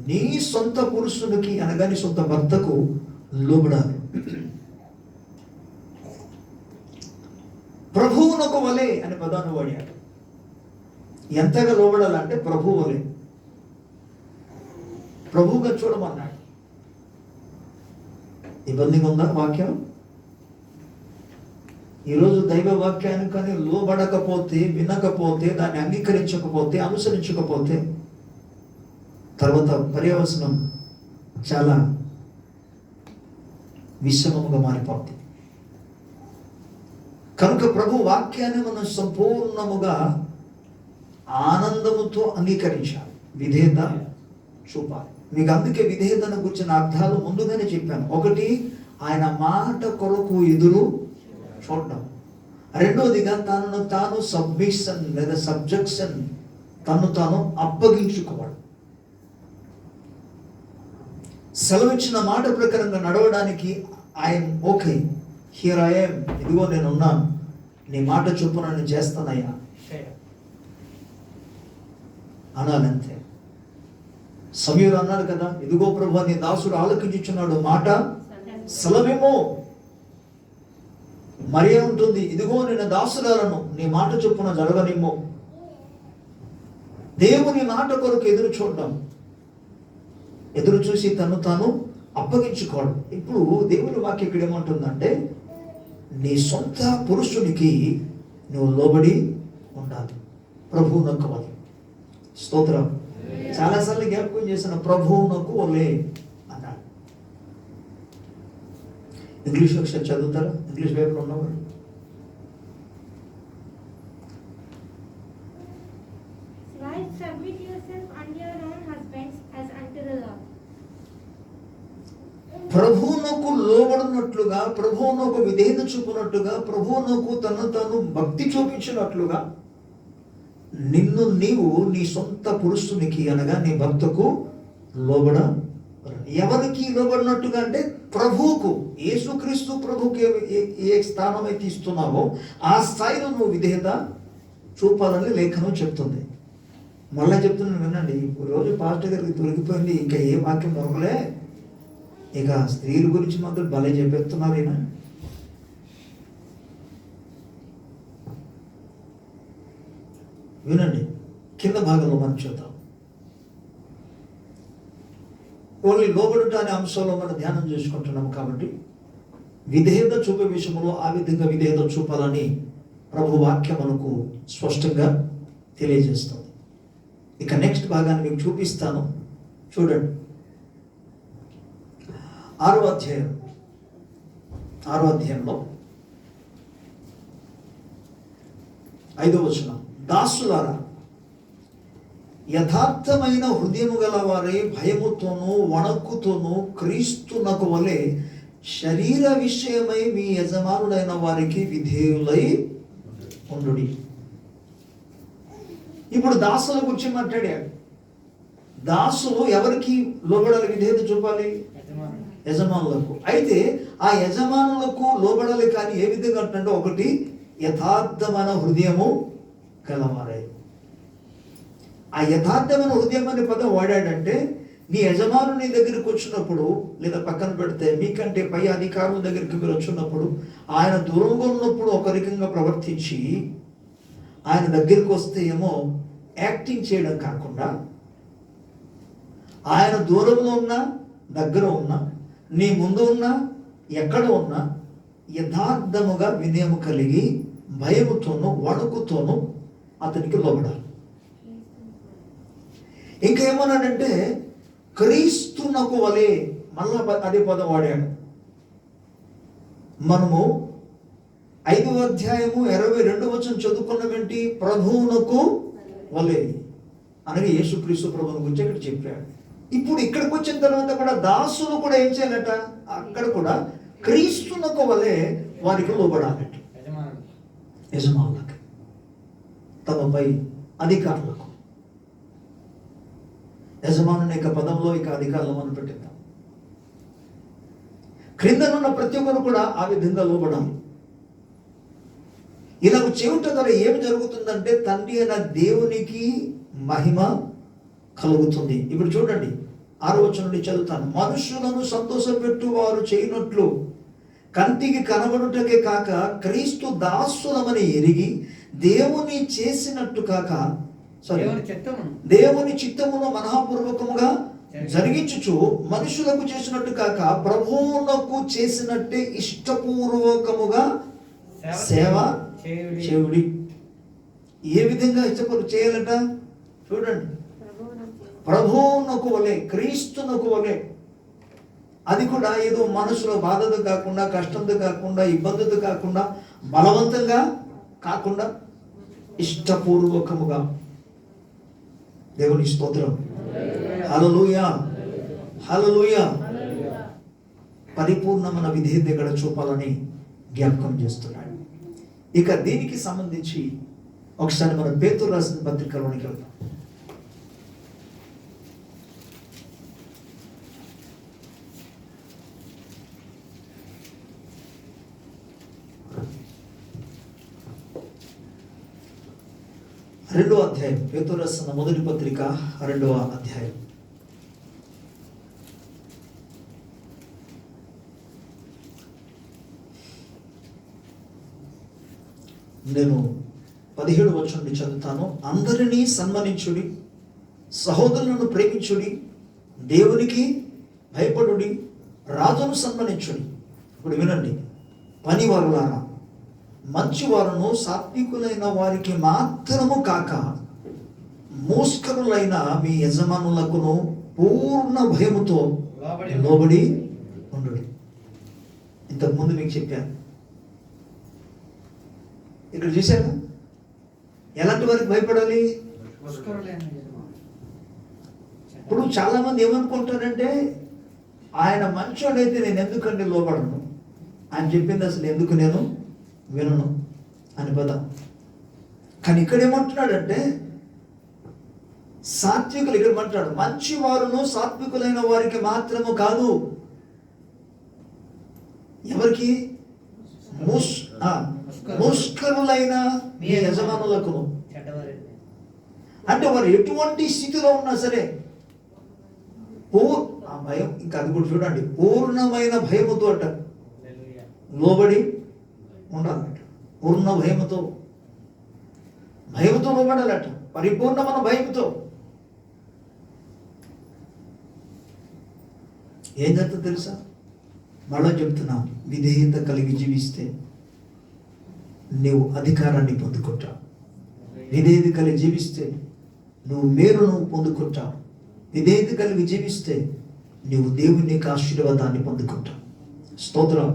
నీ సొంత పురుషునికి అనగా నీ సొంత భర్తకు లోబడాలి. ప్రభువునకు వలె అనే పదాన్ని వాడాడు. ఎంతగా లోబడాలంటే ప్రభువు వలె, ప్రభువుగా చూడమన్నాడు. ఇబ్బందిగా ఉందా వాక్యం? ఈరోజు దైవ వాక్యాన్ని కానీ లోబడకపోతే, వినకపోతే, దాన్ని అంగీకరించకపోతే, అనుసరించకపోతే తర్వాత పర్యవసనం చాలా విషమముగా మారిపోతుంది. కనుక ప్రభు వాక్యాన్ని మనం సంపూర్ణముగా ఆనందముతో అంగీకరించాలి, విధేయత చూపాలి. మీకు అందుకే విధేయతను గురించిన అర్థాలు ముందుగానే చెప్పాను. ఒకటి, ఆయన మాట కొరకు ఎదురు చూడడం. రెండోదిగా తనను తాను సబ్మిషన్ లేదా సబ్జెక్షన్, తను తాను అప్పగించుకోవడం. సెలవిచ్చిన మాట ప్రకారంగా నడవడానికి ఐఎమ్ ఓకే, హియర్ ఐఎమ్, ఇదిగో నేను ఉన్నాను, నీ మాట చొప్పున నేను చేస్తానయ్యా అనాలంతే. సమీరుడు అన్నాడు కదా, ఇదిగో ప్రభు నీ దాసుడు ఆలకించుచున్నాడు, మాట సెలవేమో. మరి ఉంటుంది, ఇదిగో నేను దాసురాలను, నీ మాట చొప్పున జరగనిమ్మో. దేవుని మాట కొరకు ఎదురు చూడడం, ఎదురు చూసి తను తాను అప్పగించుకోవడం. ఇప్పుడు దేవుని వాక్యం ఇక్కడ ఏమంటుందంటే, నీ సొంత పురుషునికి నువ్వు లోబడి ఉండాలి, ప్రభువునకు వలె. స్తోత్రం. చాలాసార్లు జ్ఞాపకం చేసిన ప్రభువునకు వలె అన్నాడు. ఇంగ్లీష్ ఒకసారి చదువుతారా? ఇంగ్లీష్ పేపర్ ఉన్నవారు. ప్రభువునకు లోబడినట్లుగా, ప్రభువునకు విధేయత చూపినట్టుగా, ప్రభువునకు తను తాను భక్తి చూపించినట్లుగా నిన్ను నీవు నీ సొంత పురుషునికి అనగా నీ భర్తకు లోబడ. ఎవరికి లోబడినట్టుగా అంటే ప్రభువుకు, యేసుక్రీస్తు ప్రభుకి ఏ స్థానం అయితే ఇస్తున్నావో ఆ స్థాయిలో నువ్వు విధేయత చూపాలని లేఖనం చెప్తుంది. మళ్ళీ చెప్తున్నాను వినండి. రోజు పాస్టర్ గారికి దొరికిపోయింది, ఇంకా ఏ వాక్యం దొరకలే, ఇక స్త్రీల గురించి మాత్రం భలే చెప్పేస్తున్నారు ఈయన. వినండి, కింద భాగంలో మనం చూద్దాం. ఓన్లీ లోబడుట అనే అంశంలో మనం ధ్యానం చేసుకుంటున్నాం కాబట్టి విధేయత చూపే విషయంలో ఆ విధంగా విధేయత చూపాలని ప్రభు వాక్యం మనకు స్పష్టంగా తెలియజేస్తుంది. ఇక నెక్స్ట్ భాగాన్ని మీకు చూపిస్తాను, చూడండి. 6వ అధ్యాయంలో 5వ వచనం, దాసులారా యథార్థమైన హృదయము గల వారే భయముతోనూ వణక్కుతోనూ క్రీస్తునకు వలె శరీర విషయమై మీ యజమానుడైన వారికి విధేయులై ఉండుడి. ఇప్పుడు దాసుల గురించి మాట్లాడాడు. దాసులు ఎవరికి లోబడాలి, విధేయత చూపాలి? యజమానులకు. అయితే ఆ యజమానులకు లోబడాలి, కానీ ఏ విధంగా అంటే, ఒకటి యథార్థమైన హృదయము గలవారే. ఆ యథార్థమైన హృదయం అనే పదం వాడాడంటే, నీ యజమాను నీ దగ్గరికి వచ్చినప్పుడు, లేదా పక్కన పెడితే మీకంటే పై అధికారుల దగ్గరికి మీరు వచ్చినప్పుడు, ఆయన దూరంగా ఉన్నప్పుడు ఒక రకంగా ప్రవర్తించి ఆయన దగ్గరికి వస్తే ఏమో యాక్టింగ్ చేయడం కాకుండా, ఆయన దూరంలో ఉన్నా దగ్గర ఉన్నా, నీ ముందు ఉన్నా ఎక్కడ ఉన్నా యథార్థముగా వినయము కలిగి భయముతోనూ వణుకుతోనూ అతనికి లోబడాలి. ఇంకేమన్నాడంటే క్రీస్తునకు వలె, మళ్ళా అదే పదం వాడాడు. మనము 5వ అధ్యాయము 22వ చదువుకున్నవేంటి? ప్రభువునకు వలె అనగా యేసుక్రీస్తు ప్రభువుని గురించి ఇక్కడ చెప్పాడు. ఇప్పుడు ఇక్కడికి వచ్చిన తర్వాత కూడా దాసులు కూడా ఏం చేయాలట? అక్కడ కూడా క్రీస్తునకు వలె వారికి లోబడాలట. యజమానులకు, తమపై అధికారులకు. యజమానుని యొక్క పదంలో ఇక అధికారులు మనం పెట్టిద్దాం. క్రిందనున్న ప్రతి ఒక్కరు కూడా ఆ విధంగా లోబడాలి. ఇలా చేయటం ద్వారా ఏమి జరుగుతుందంటే తండ్రి అయిన దేవునికి మహిమ కలుగుతుంది. ఇప్పుడు చూడండి 6వ వచనం నుండి చదువుతాను. మనుషులను సంతోషపెట్టు వారు చేయనట్లు కంటికి కనబడుటకే కాక క్రీస్తు దాసులమని ఎరిగి దేవుని చేసినట్టు కాక దేవుని చిత్తమును మనఃపూర్వకముగా జరిగించుచు మనుషులకు చేసినట్టు కాక ప్రభువునకు చేసినట్టే ఇష్టపూర్వకముగా సేవ చేయుడి. ఏ విధంగా ఇష్టపూర్వక చేయాలట? చూడండి, ప్రభువునకు వలె, క్రీస్తునకు వలె. అది కూడా ఏదో మనసులో బాధతో కాకుండా, కష్టంతో కాకుండా, ఇబ్బందితో కాకుండా, బలవంతంగా కాకుండా ఇష్టపూర్వకముగా. దేవుని స్తోత్రం. హల్లెలూయా, హల్లెలూయా. పరిపూర్ణమైన విధేయత ఇక్కడ చూపాలని జ్ఞాపకం చేస్తున్నాడు. ఇక దీనికి సంబంధించి ఒకసారి మనం పేతురు రాసిన పత్రికలోనికి వెళ్తాం. రెండవ అధ్యాయం, పేతురు రాసిన మొదటి పత్రిక 2వ అధ్యాయం. నేను 17వ వచనం నుండి చదువుతాను. అందరినీ సన్మానించుడి, సహోదరులను ప్రేమించుడి, దేవునికి భయపడుడి, రాజును సన్మానించుడి. ఇప్పుడు వినండి, పనివారులారా, మంచివారును సాత్వికులైన వారికి మాత్రము కాక మోస్కరులైన మీ యజమానులకును పూర్ణ భయముతో లోబడి ఉండు. ఇంతకుముందు మీకు చెప్పాను. ఇక్కడ చూశారు, ఎలాంటి వారికి భయపడాలి? ఇప్పుడు చాలా మంది ఏమనుకుంటారంటే, ఆయన మంచోడైతే నేను ఎందుకంటే లోబడను, ఆయన చెప్పింది అసలు ఎందుకు నేను వినను అని పదం. కానీ ఇక్కడ ఏమంటున్నాడంటే, సాత్వికులు, ఇక్కడ అంటాడు మంచి వారును సాత్వికులైన వారికి మాత్రము కాదు. ఎవరికి? ముష్కరులైన మీ యజమానులకు. అంటే వారు ఎటువంటి స్థితిలో ఉన్నా సరే ఆ భయం, ఇంకా అది కూడా చూడండి, పూర్ణమైన భయముతో అట లోబడి ఉండాలట. పూర్ణ భయముతో లోబడాలట, పరిపూర్ణమైన భయముతో. ఏం జరుగుతుందో తెలుసా? మళ్ళా చెప్తున్నా, విధేయత కలిగి జీవిస్తే నీవు అధికారాన్ని పొందుకుంటావు. విధేయత కలిగి జీవిస్తే నువ్వు మేలును పొందుకుంటావు. విధేయత కలిగి జీవిస్తే నీవు దేవుని యొక్క ఆశీర్వాదాన్ని పొందుకుంటావు. స్తోత్రం.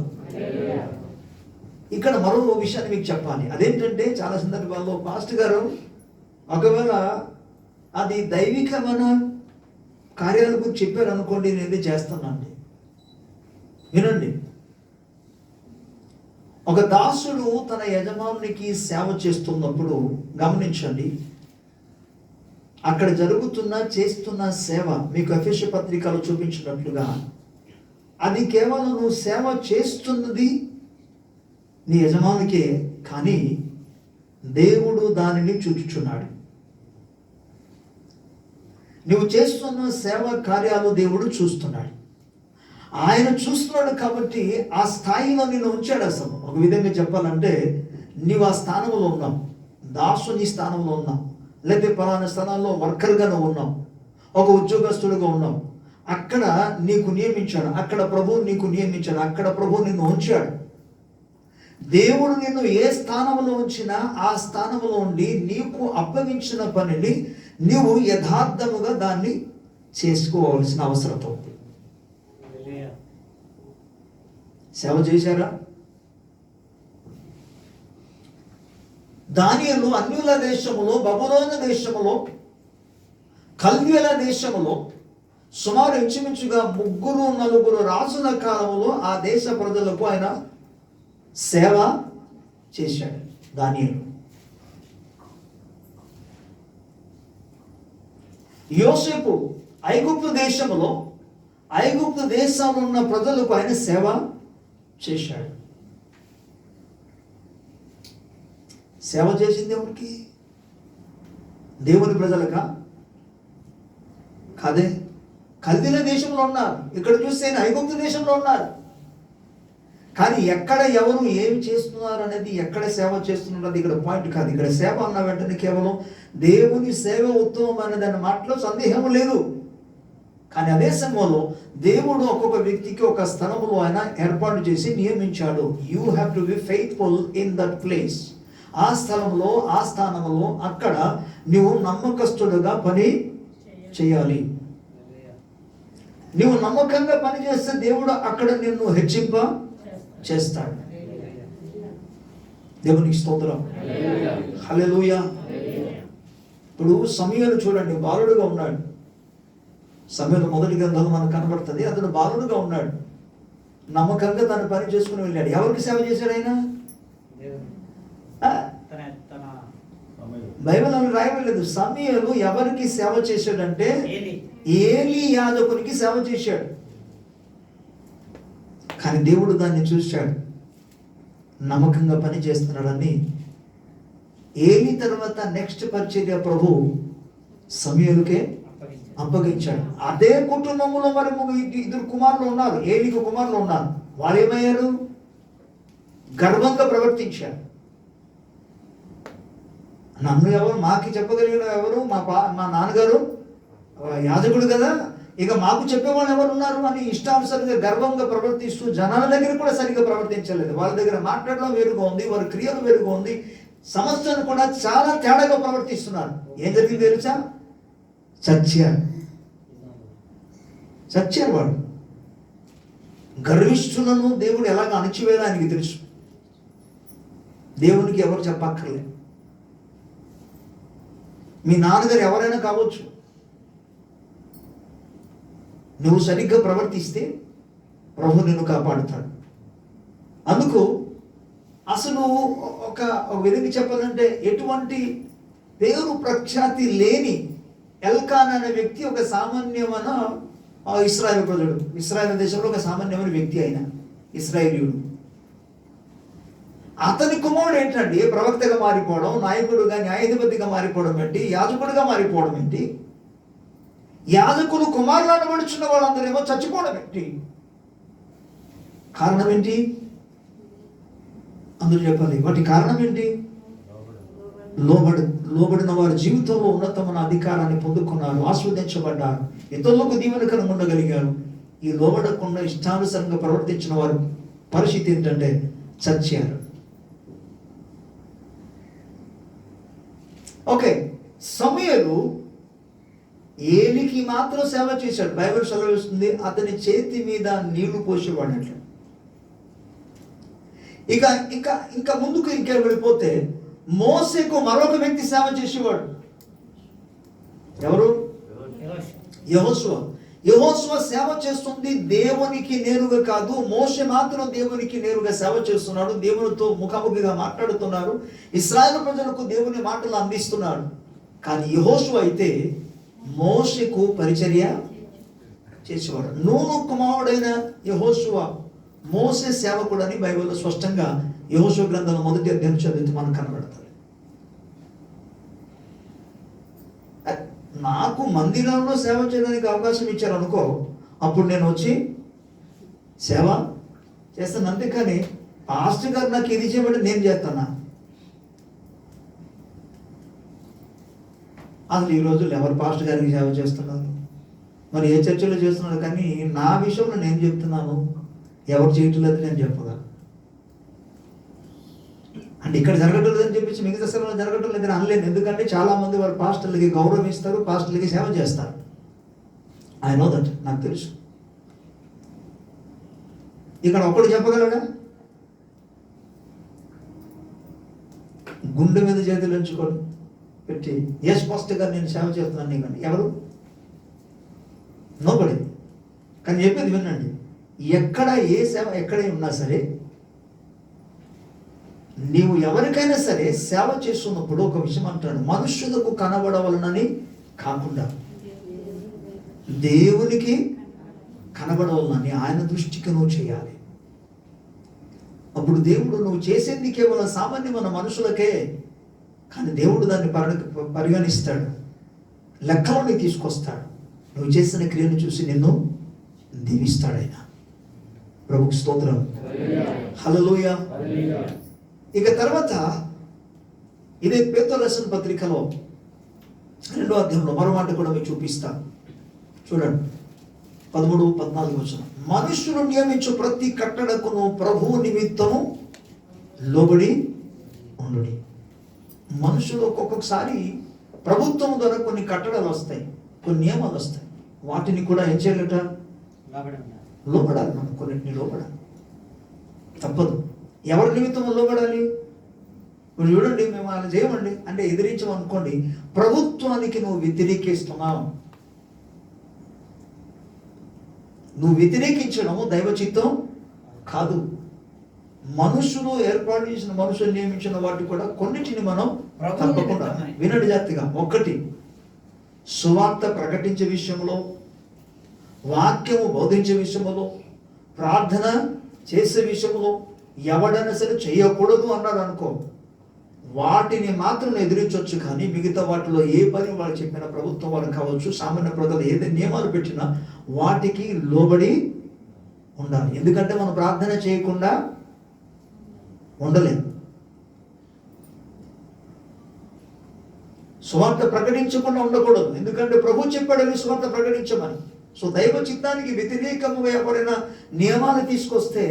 ఇక్కడ మరో విషయాన్ని మీకు చెప్పాలి. అదేంటంటే, చాలా సందర్భాల్లో పాస్టర్ గారు ఒకవేళ అది దైవికమైన కార్యాల గురించి చెప్పారు అనుకోండి, నేను చేస్తానండి. వినండి, ఒక దాసుడు తన యజమానునికి సేవ చేస్తున్నప్పుడు గమనించండి, అక్కడ చేస్తున్న సేవ మీకు ఎఫెసీ పత్రికలో చూపించినట్లుగా అది కేవలం నువ్వు సేవ చేస్తున్నది నీ యజమానికే, కానీ దేవుడు దానిని చూచుచున్నాడు. నువ్వు చేస్తున్న సేవ కార్యాలు దేవుడు చూస్తున్నాడు. ఆయన చూస్తున్నాడు కాబట్టి ఆ స్థాయిలో నిన్ను ఉంచాడు. అసలు ఒక విధంగా చెప్పాలంటే, నీవు ఆ స్థానంలో ఉన్నావు, దాసుని స్థానంలో ఉన్నావు, లేకపోతే పలానా స్థానంలో వర్కర్గా నువ్వు ఉన్నావు, ఒక ఉద్యోగస్తుడిగా ఉన్నావు. అక్కడ నీకు నియమించాడు, అక్కడ ప్రభువు నీకు నియమించాడు, అక్కడ ప్రభువు నిన్ను ఉంచాడు. దేవుడు నిన్ను ఏ స్థానంలో ఉంచినా ఆ స్థానంలో ఉండి నీకు అప్పగించిన పనిని నీవు యథార్థముగా దాన్ని చేసుకోవాల్సిన అవసరం ఉంది. సేవ చేశారా? దానియేలు అన్యుల దేశములో, బబులోను దేశములో, కల్దీయుల దేశములో సుమారు ఇంచుమించుగా 3-4 రాజుల కాలంలో ఆ దేశ ప్రజలకు ఆయన సేవ చేశాడు దానియేలు. యోసేపు ఐగుప్తు దేశంలో ఉన్న ప్రజలకు ఆయన సేవ చేశాడు. సేవ చేసింది ఎవరికి? దేవుని ప్రజలకా? కాదే. కల్దీయుల దేశంలో ఉన్నారు, ఇక్కడ చూస్తే ఐగుప్తు దేశంలో ఉన్నారు. కానీ ఎక్కడ ఎవరు ఏమి చేస్తున్నారు అనేది, ఎక్కడ సేవ చేస్తున్నారు అది ఇక్కడ పాయింట్ కాదు. ఇక్కడ సేవ అన్న వెంటనే కేవలం దేవుని సేవ ఉత్తమం అనేదాని మాటలో సందేహం లేదు. కానీ అదే సమయంలో దేవుడు ఒక్కొక్క వ్యక్తికి ఒక స్థలములో ఆయన ఏర్పాటు చేసి నియమించాడు. You have to be faithful in that place. ఆ స్థలంలో, ఆ స్థానంలో, అక్కడ నువ్వు నమ్మకస్తుడుగా పని చేయాలి. నువ్వు నమ్మకంగా పని చేస్తే దేవుడు అక్కడ నిన్ను హెచ్చింప చేస్తాడు. దేవునికి స్తోత్రం. హల్లెలూయా. ఇప్పుడు సమూయేలు చూడండి, బాలుడుగా ఉన్నాడు. సమూయేలు మొదటి గ్రంథంలో మనకు కనబడుతుంది. అతను బాలుడుగా ఉన్నాడు, నమ్మకంగా తన పని చేసుకుని వెళ్ళాడు. ఎవరికి సేవ చేశాడు ఆయన? బైబిల్ అని రాయలేదు. సమూయేలు ఎవరికి సేవ చేశాడంటే ఏలీ యాజకునికి సేవ చేశాడు. కానీ దేవుడు దాన్ని చూశాడు, నమ్మకంగా పని చేస్తున్నాడని. ఏలీ తర్వాత నెక్స్ట్ పరిచర్య ప్రభు సమూయేలుకే అప్పగించాడు. అదే కుటుంబంలో మరి 2 కుమారులు ఉన్నారు, ఏలీకి కుమారులు ఉన్నారు. వాళ్ళు ఏమయ్యారు? గర్వంగా ప్రవర్తించారు. నన్ను ఎవరు మాకి చెప్పగలిగిన ఎవరు? మా నాన్నగారు యాజకుడు కదా, ఇక మాకు చెప్పేవాళ్ళు ఎవరు ఉన్నారు అని ఇష్టానుసారంగా గర్వంగా ప్రవర్తిస్తూ జనాల దగ్గర కూడా సరిగ్గా ప్రవర్తించలేదు. వాళ్ళ దగ్గర మాట్లాడడం వేరుగా ఉంది, వారి క్రియలు వేరుగా ఉంది, సమస్యను కూడా చాలా తేడాగా ప్రవర్తిస్తున్నారు. ఏం జరిగింది తెలుసా? చచ్చారు వాడు. గర్విష్ఠులను దేవుడు ఎలాగ అణచివేయాలో ఆయనకి తెలుసు. దేవునికి ఎవరు చెప్పక్కర్లే. మీ నాన్నగారు ఎవరైనా కావచ్చు, నువ్వు సరిగ్గా ప్రవర్తిస్తే ప్రభు నిన్ను కాపాడుతాడు. అందుకు అసలు ఒక విధంగా చెప్పాలంటే ఎటువంటి పేరు ప్రఖ్యాతి లేని ఎల్కానా అనే వ్యక్తి ఒక సామాన్యమైన ఇశ్రాయేలు ప్రజలు, ఇశ్రాయేల్ దేశంలో ఒక సామాన్యమైన వ్యక్తి అయిన ఇశ్రాయేలీయుడు. అతని కుమారుడు ఏంటండి ప్రవక్తగా మారిపోవడం, నాయకుడుగా న్యాయాధిపతిగా మారిపోవడం ఏంటి, యాజకుడిగా మారిపోవడం ఏంటి? యాజకులు కుమారులు అనబడుచున్న వాళ్ళందరేమో చచ్చిపోవడం ఏంటి? కారణం ఏంటి? అందరూ చెప్పాలి. వాటి కారణం ఏంటి? లోబడిన వారి జీవితంలో ఉన్నతమైన అధికారాన్ని పొందుకున్నారు, ఆస్వాదించబడ్డారు, ఇతరులకు దీవెనకరంగా ఉండగలిగారు. ఈ లోబడకుండా ఇష్టానుసారంగా ప్రవర్తించిన వారి పరిస్థితి ఏంటంటే చచ్చారు. ఓకే, సమూయేలు ఏలీకి మాత్రం సేవ చేశాడు. బైబిల్ సెలవిస్తుంది అతని చేతి మీద నీళ్లు పోసేవాడట. ఇంకా ముందుకు వెళ్ళిపోతే మోసేకు మరొక వ్యక్తి సేవ చేసేవాడు. ఎవరు? యెహోషువ సేవ చేస్తుంది దేవునికి నేరుగా కాదు. మోషే మాత్రం దేవునికి నేరుగా సేవ చేస్తున్నాడు, దేవునితో ముఖాముఖిగా మాట్లాడుతున్నారు, ఇశ్రాయేలు ప్రజలకు దేవుని మాటలు అందిస్తున్నాడు. కానీ యెహోషువ అయితే మోషేకు పరిచర్య చేసేవాడు. నూను కుమారుడైన యెహోషువ మోసే సేవకుడని బైబిల్లో స్పష్టంగా యెహోషువ గ్రంథంలో మొదటి అధ్యాయం చదివితే మనకు కనబడతారు. నాకు మందిరంలో సేవ చేయడానికి అవకాశం ఇచ్చారు అనుకో, అప్పుడు నేను వచ్చి సేవ చేస్తాను. అంతేకాని పాస్టర్ గారు నాకు ఇది చేయబడి నేను చేస్తానా? అసలు ఈ రోజుల్లో ఎవరు పాస్టర్ గారికి సేవ చేస్తున్నారు? మరి ఏ చర్చలో చేస్తున్నారు? కానీ నా విషయంలో నేను చెప్తున్నాను, ఎవరు చేయట్లేదు నేను చెప్పగా. అంటే ఇక్కడ జరగటం లేదని చెప్పేసి మిగతా సమయంలో జరగటం లేదని అనలేను. ఎందుకంటే చాలామంది వారు పాస్టర్లకి గౌరవం ఇస్తారు, పాస్టర్లకి సేవ చేస్తారు. ఐ నో దట్, నాకు తెలుసు. ఇక్కడ ఒకడు చెప్పగలడా? గుండె మీద చేతులు ఉంచుకొని పెట్టి ఎస్ ఫస్ట్గా నేను సేవ చేస్తున్నాను నీకు అని ఎవరు? నోబడి. కానీ చెప్పేది వినండి, ఎక్కడ ఏ సేవ ఎక్కడ ఉన్నా సరే, నీవు ఎవరికైనా సరే సేవ చేస్తున్నప్పుడు ఒక విషయం అంటాడు, మనుష్యులకు కనబడవలనని కాకుండా దేవునికి కనబడవలనని ఆయన దృష్టికి నువ్వు చేయాలి. అప్పుడు దేవుడు నువ్వు చేసేది కేవలం సామాన్యమైన మనుషులకే, కానీ దేవుడు దాన్ని పరిగణిస్తాడు, లెక్కలోని తీసుకొస్తాడు. నువ్వు చేసిన క్రియను చూసి నిన్ను దీవిస్తాడు ఆయన. ప్రభుకి స్తోత్రం. హల్లెలూయా. ఇక తర్వాత ఇదే పేతురు రాసిన పత్రికలో 2వ అధ్యాయంలో మరో మాట కూడా మీకు చూపిస్తాను. చూడండి 13-14 వచనం. మనుష్యులు నియమించు ప్రతి కట్టడకును ప్రభువు నిమిత్తము లోబడి ఉండుడి. మనుషులు ఒక్కొక్కసారి ప్రభుత్వం ద్వారా కొన్ని కట్టడాలు వస్తాయి, కొన్ని నియమాలు వస్తాయి. వాటిని కూడా ఏం చేయాలట? లోబడాలి. మనం కొన్నింటిని లోబడాలి, తప్పదు. ఎవరి నిమిత్తం లోబడాలి? ఇప్పుడు చూడండి, మేము అలా చేయమండి అంటే ఎదిరించమనుకోండి, ప్రభుత్వానికి నువ్వు వ్యతిరేకిస్తున్నావు. నువ్వు వ్యతిరేకించడము దైవ చిత్తం కాదు. మనుషులు ఏర్పాటు చేసిన, మనుషులు నియమించిన వాటి కూడా కొన్నిటిని మనం తప్పకుండా వినండి జాగ్రత్తగా. ఒకటి, సువార్త ప్రకటించే విషయంలో, వాక్యము బోధించే విషయంలో, ప్రార్థన చేసే విషయంలో ఎవడైనా సరే చేయకూడదు అన్నాడు అనుకో, వాటిని మాత్రం ఎదిరించవచ్చు. కానీ మిగతా వాటిలో ఏ పని వాళ్ళు చెప్పిన, ప్రభుత్వం వాళ్ళు కావచ్చు, సామాన్య ప్రజలు ఏదైనా నియమాలు పెట్టినా వాటికి లోబడి ఉండాలి. ఎందుకంటే మనం ప్రార్థన చేయకుండా ఉండలేము, సువార్త ప్రకటించకుండా ఉండకూడదు. ఎందుకంటే ప్రభు చెప్పాడని సువార్త ప్రకటించమని. సో దైవ చిత్తానికి వ్యతిరేకముగా ఎవరైనా నియమాలు తీసుకొస్తే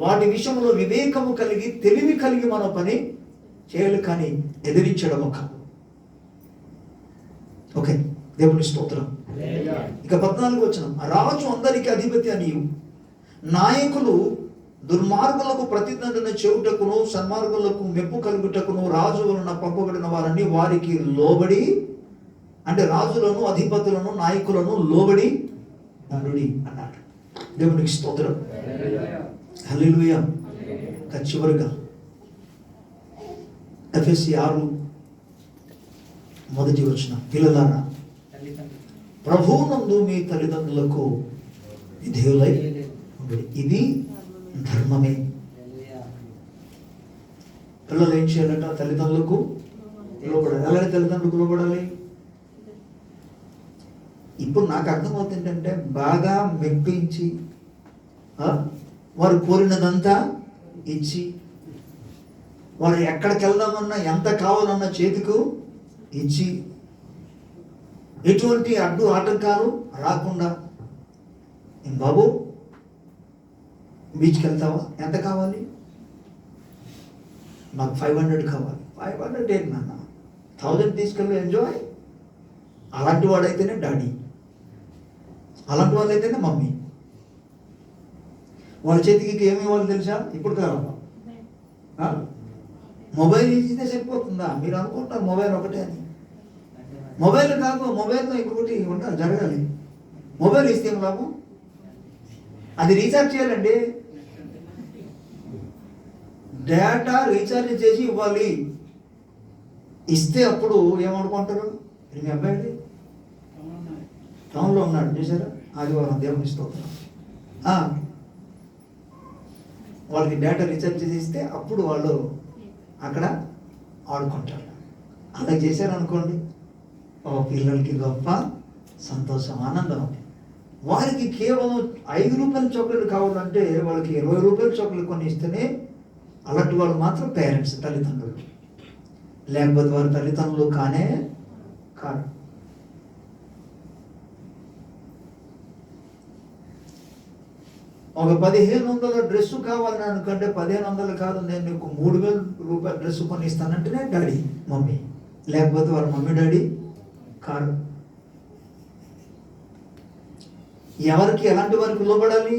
వాటి విషయంలో వివేకము కలిగి, తెలివి కలిగి మన పని చేయాలి, కానీ ఎదిరించడము కాదు. ఓకే, దేవుని స్తోత్రం. ఇక 14 వచనం. రాజు అందరికి అధిపతి అనియు, నాయకులు దుర్మార్గులకు ప్రతిదండన చెవుటకును సన్మార్గులకు మెప్పు కలుగుటకును రాజు వలన పంపబడిన వారని వారికి లోబడి, అంటే రాజులను, అధిపతులను, నాయకులను లోబడి ఉండుడి అన్నాడు. దేవునికి స్తోత్రం. హల్లెలూయా. చివరిగా ఎఫెసీ 6:1 పిల్లలారా, ప్రభువునందు మీ తల్లిదండ్రులకు విధేయులై ఉండుడి, ఇది ధర్మమే. పిల్లలు ఏం చేయాలంట? తల్లిదండ్రులకు లోబడాలి. అలాగే తల్లిదండ్రులకు లోబడాలి. ఇప్పుడు నాకు అర్థమవుతుంది ఏంటంటే, బాగా మెప్పించి, వారు కోరినదంతా ఇచ్చి, వారు ఎక్కడికి వెళ్దామన్నా, ఎంత కావాలన్నా చేతికు ఇచ్చి, ఎటువంటి అడ్డు ఆటంకాలు రాకుండా, బాబు బీచ్కి వెళ్తావా? ఎంత కావాలి? నాకు 500 కావాలి. 500 ఏంటి నాన్న, 1000 తీసుకెళ్ళి ఎంజాయ్. అలాంటి వాడైతేనే డాడీ, అలాంటి వాళ్ళైతేనే మమ్మీ. వాళ్ళ చేతికి ఏమి ఇవ్వాలి తెలుసా? ఇప్పుడు కావాలా? మొబైల్ ఇచ్చితే సరిపోతుందా? మీరు అనుకుంటారు మొబైల్ ఒకటే అని. మొబైల్ కాదు, మొబైల్లో ఇంకొకటి ఉండాలి, జరగాలి. మొబైల్ ఇస్తే ఏం లాభం? అది రీఛార్జ్ చేయాలండి, డేటా రీఛార్జ్ చేసి ఇవ్వాలి. ఇస్తే అప్పుడు ఏమనుకుంటారు? మీ అబ్బాయి టౌన్లో ఉన్నాడు, చూసారా? ఆదివారం దేవుని స్తోత్రం. వాళ్ళకి డేటా రీఛార్జ్ చేసి ఇస్తే అప్పుడు వాళ్ళు అక్కడ ఆడుకుంటారు. అలా చేశారు అనుకోండి, పిల్లలకి గొప్ప సంతోషం, ఆనందం. వారికి కేవలం 5 రూపాయల చాక్లెట్ కావాలంటే వాళ్ళకి 20 రూపాయల చాక్లెట్ కొని ఇస్తేనే అలాంటి వాళ్ళు మాత్రం పేరెంట్స్, తల్లిదండ్రులు. లేకపోతే వారి తల్లిదండ్రులు కానే కాదు. ఒక 1500 డ్రెస్సు కావాలని అనుకుంటే 1500 కాదు, నేను నీకు 3000 రూపాయల డ్రెస్సు కొని ఇస్తానంటేనే డాడీ, మమ్మీ. లేకపోతే వారి మమ్మీ డాడీ కాదు. ఎవరికి, ఎలాంటి వారికి లోబడాలి?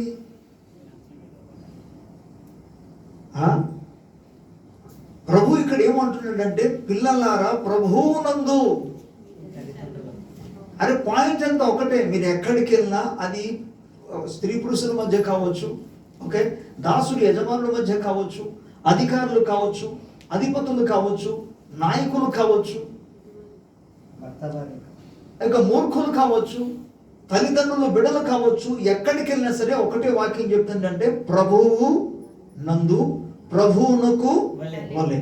ప్రభు ప్రభు ఇక్కడ ఏమంటున్నాడంటే, పిల్లలారా ప్రభువునందు. అరే పాయింట్ అంతా ఒకటే. మీరు ఎక్కడికి వెళ్ళినా అది స్త్రీ పురుషుల మధ్య కావచ్చు, ఓకే, దాసుడు యజమానుల మధ్య కావచ్చు, అధికారులు కావచ్చు, అధిపతులు కావచ్చు, నాయకులు కావచ్చు, ఇక మూర్ఖులు కావచ్చు, తల్లిదండ్రులు బిడ్డలు కావచ్చు, ఎక్కడికి వెళ్ళినా సరే ఒకటే వాక్యం చెప్తుందంటే ప్రభువు నందు, ప్రభువునకు వలె.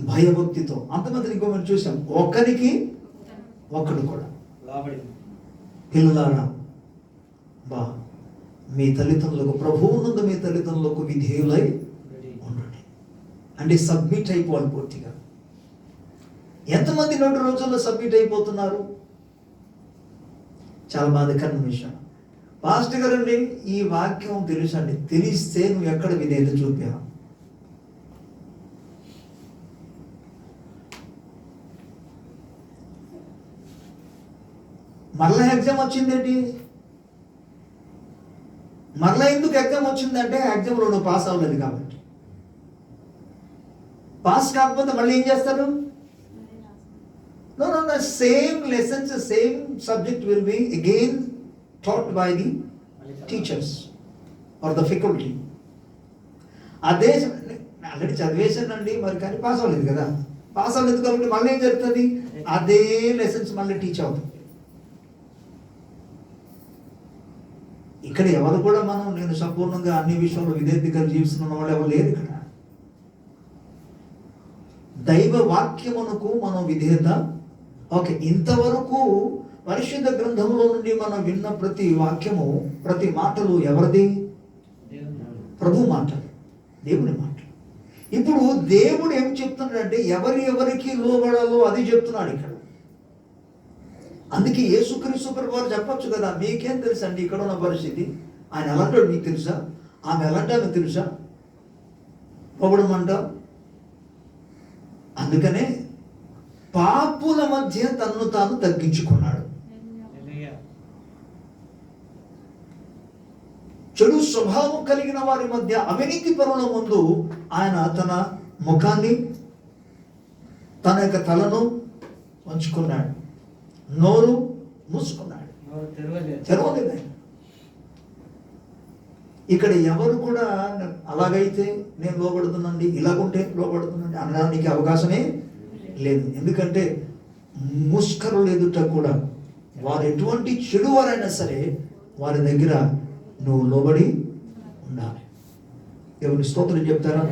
భయభక్తితో. అంతమంది ఇంకో మనం చూసాం, ఒకరికి ఒకడు కూడా. పిల్లలారా బా మీ తల్లిదండ్రులకు, ప్రభువునందు మీ తల్లిదండ్రులకు విధేయులై ఉండండి. అంటే సబ్మిట్ అయిపోవాలి పూర్తిగా. ఎంతమంది 2 రోజుల్లో సబ్మిట్ అయిపోతున్నారు? చాలా బాధకరమైన విషయం. పాస్టర్ గారండి ఈ వాక్యం తెలుసండి, తెలిస్తే నువ్వు ఎక్కడ విధేయత చూపా? మరలా ఎగ్జామ్ వచ్చిందేంటి? మరలా ఎందుకు ఎగ్జామ్ వచ్చిందంటే ఎగ్జామ్లో నువ్వు పాస్ అవ్వలేదు కాబట్టి. పాస్ కాకపోతే మళ్ళీ ఏం చేస్తారు? No, the same lessons, the same subject will be again taught by the teachers or the faculty. అదే ఆల్రెడీ చదివేశానండి మరి, కానీ పాస్ అవ్వలేదు కదా. పాస్ అవ్వలేదు కాబట్టి మళ్ళీ ఏం జరుగుతుంది? అదే లెసన్స్ మళ్ళీ టీచ్ అవుతుంది. ఇక్కడ ఎవరు కూడా నేను సంపూర్ణంగా అన్ని విషయంలో విధేయతగా జీవిస్తున్న వాళ్ళు ఎవరు లేరు ఇక్కడ. దైవ వాక్యమునకు మనం విధేయత. ఓకే, ఇంతవరకు పరిశుద్ధ గ్రంథంలో నుండి మనం విన్న ప్రతి వాక్యము, ప్రతి మాటలు ఎవరిది? ప్రభు మాటలు, దేవుని మాటలు. ఇప్పుడు దేవుడు ఏం చెప్తున్నాడంటే ఎవరికి లోబడాలో అది చెప్తున్నాడు ఇక్కడ. అందుకే యేసుక్రీస్తు ప్రభువారు చెప్పొచ్చు కదా, మీకేం తెలుసు అండి ఇక్కడ ఉన్న పరిస్థితి, ఆయన ఎలాంటాడు మీకు తెలుసా, ఆమె ఎలాంటా మీకు తెలుసా, పొగడమంట. అందుకనే పాపుల మధ్య తన్ను తాను తగ్గించుకున్నాడు. చెడు స్వభావం కలిగిన వారి మధ్య, అవినీతి పరుల ముందు ఆయన తన ముఖాన్ని, తన యొక్క తలను వంచుకున్నాడు, నోరు మూసుకున్నాడు, తెరవలేదు ఆయన. ఇక్కడ ఎవరు కూడా అలాగైతే నేను లోబడుతున్నాండి, ఇలాగుంటే లోబడుతున్నాండి అనడానికి అవకాశమే లేదు. ఎందుకంటే ముష్కరులు ఎదుట కూడా వారు ఎటువంటి చెడు వారైనా సరే వారి దగ్గర నువ్వు లోబడి ఉండాలి. ఎవరి స్తోత్రం చెప్తారా?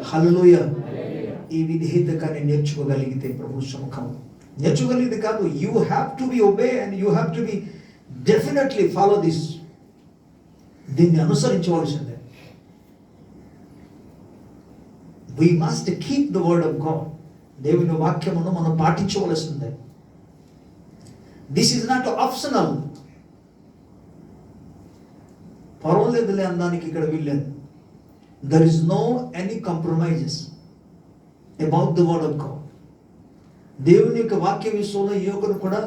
హల్లెలూయా. ఈ విధేయత కానీ నేర్చుకోగలిగితే ప్రభు సముఖం నేర్చుకోగలిగితే కాదు, you have to be obey and you have to be definitely follow this. దీన్ని అనుసరించవలసిందే. we must keep the word of God. దేవుని వాక్యమును మనం పాటించవలసిందే. This is not optional. పర్వాలేదులే అనడానికి ఇక్కడ వీల్లేదు. There is no any compromises about the word of God. దేవుని యొక్క వాక్య విషయంలో ఏ ఒక్కరు కూడా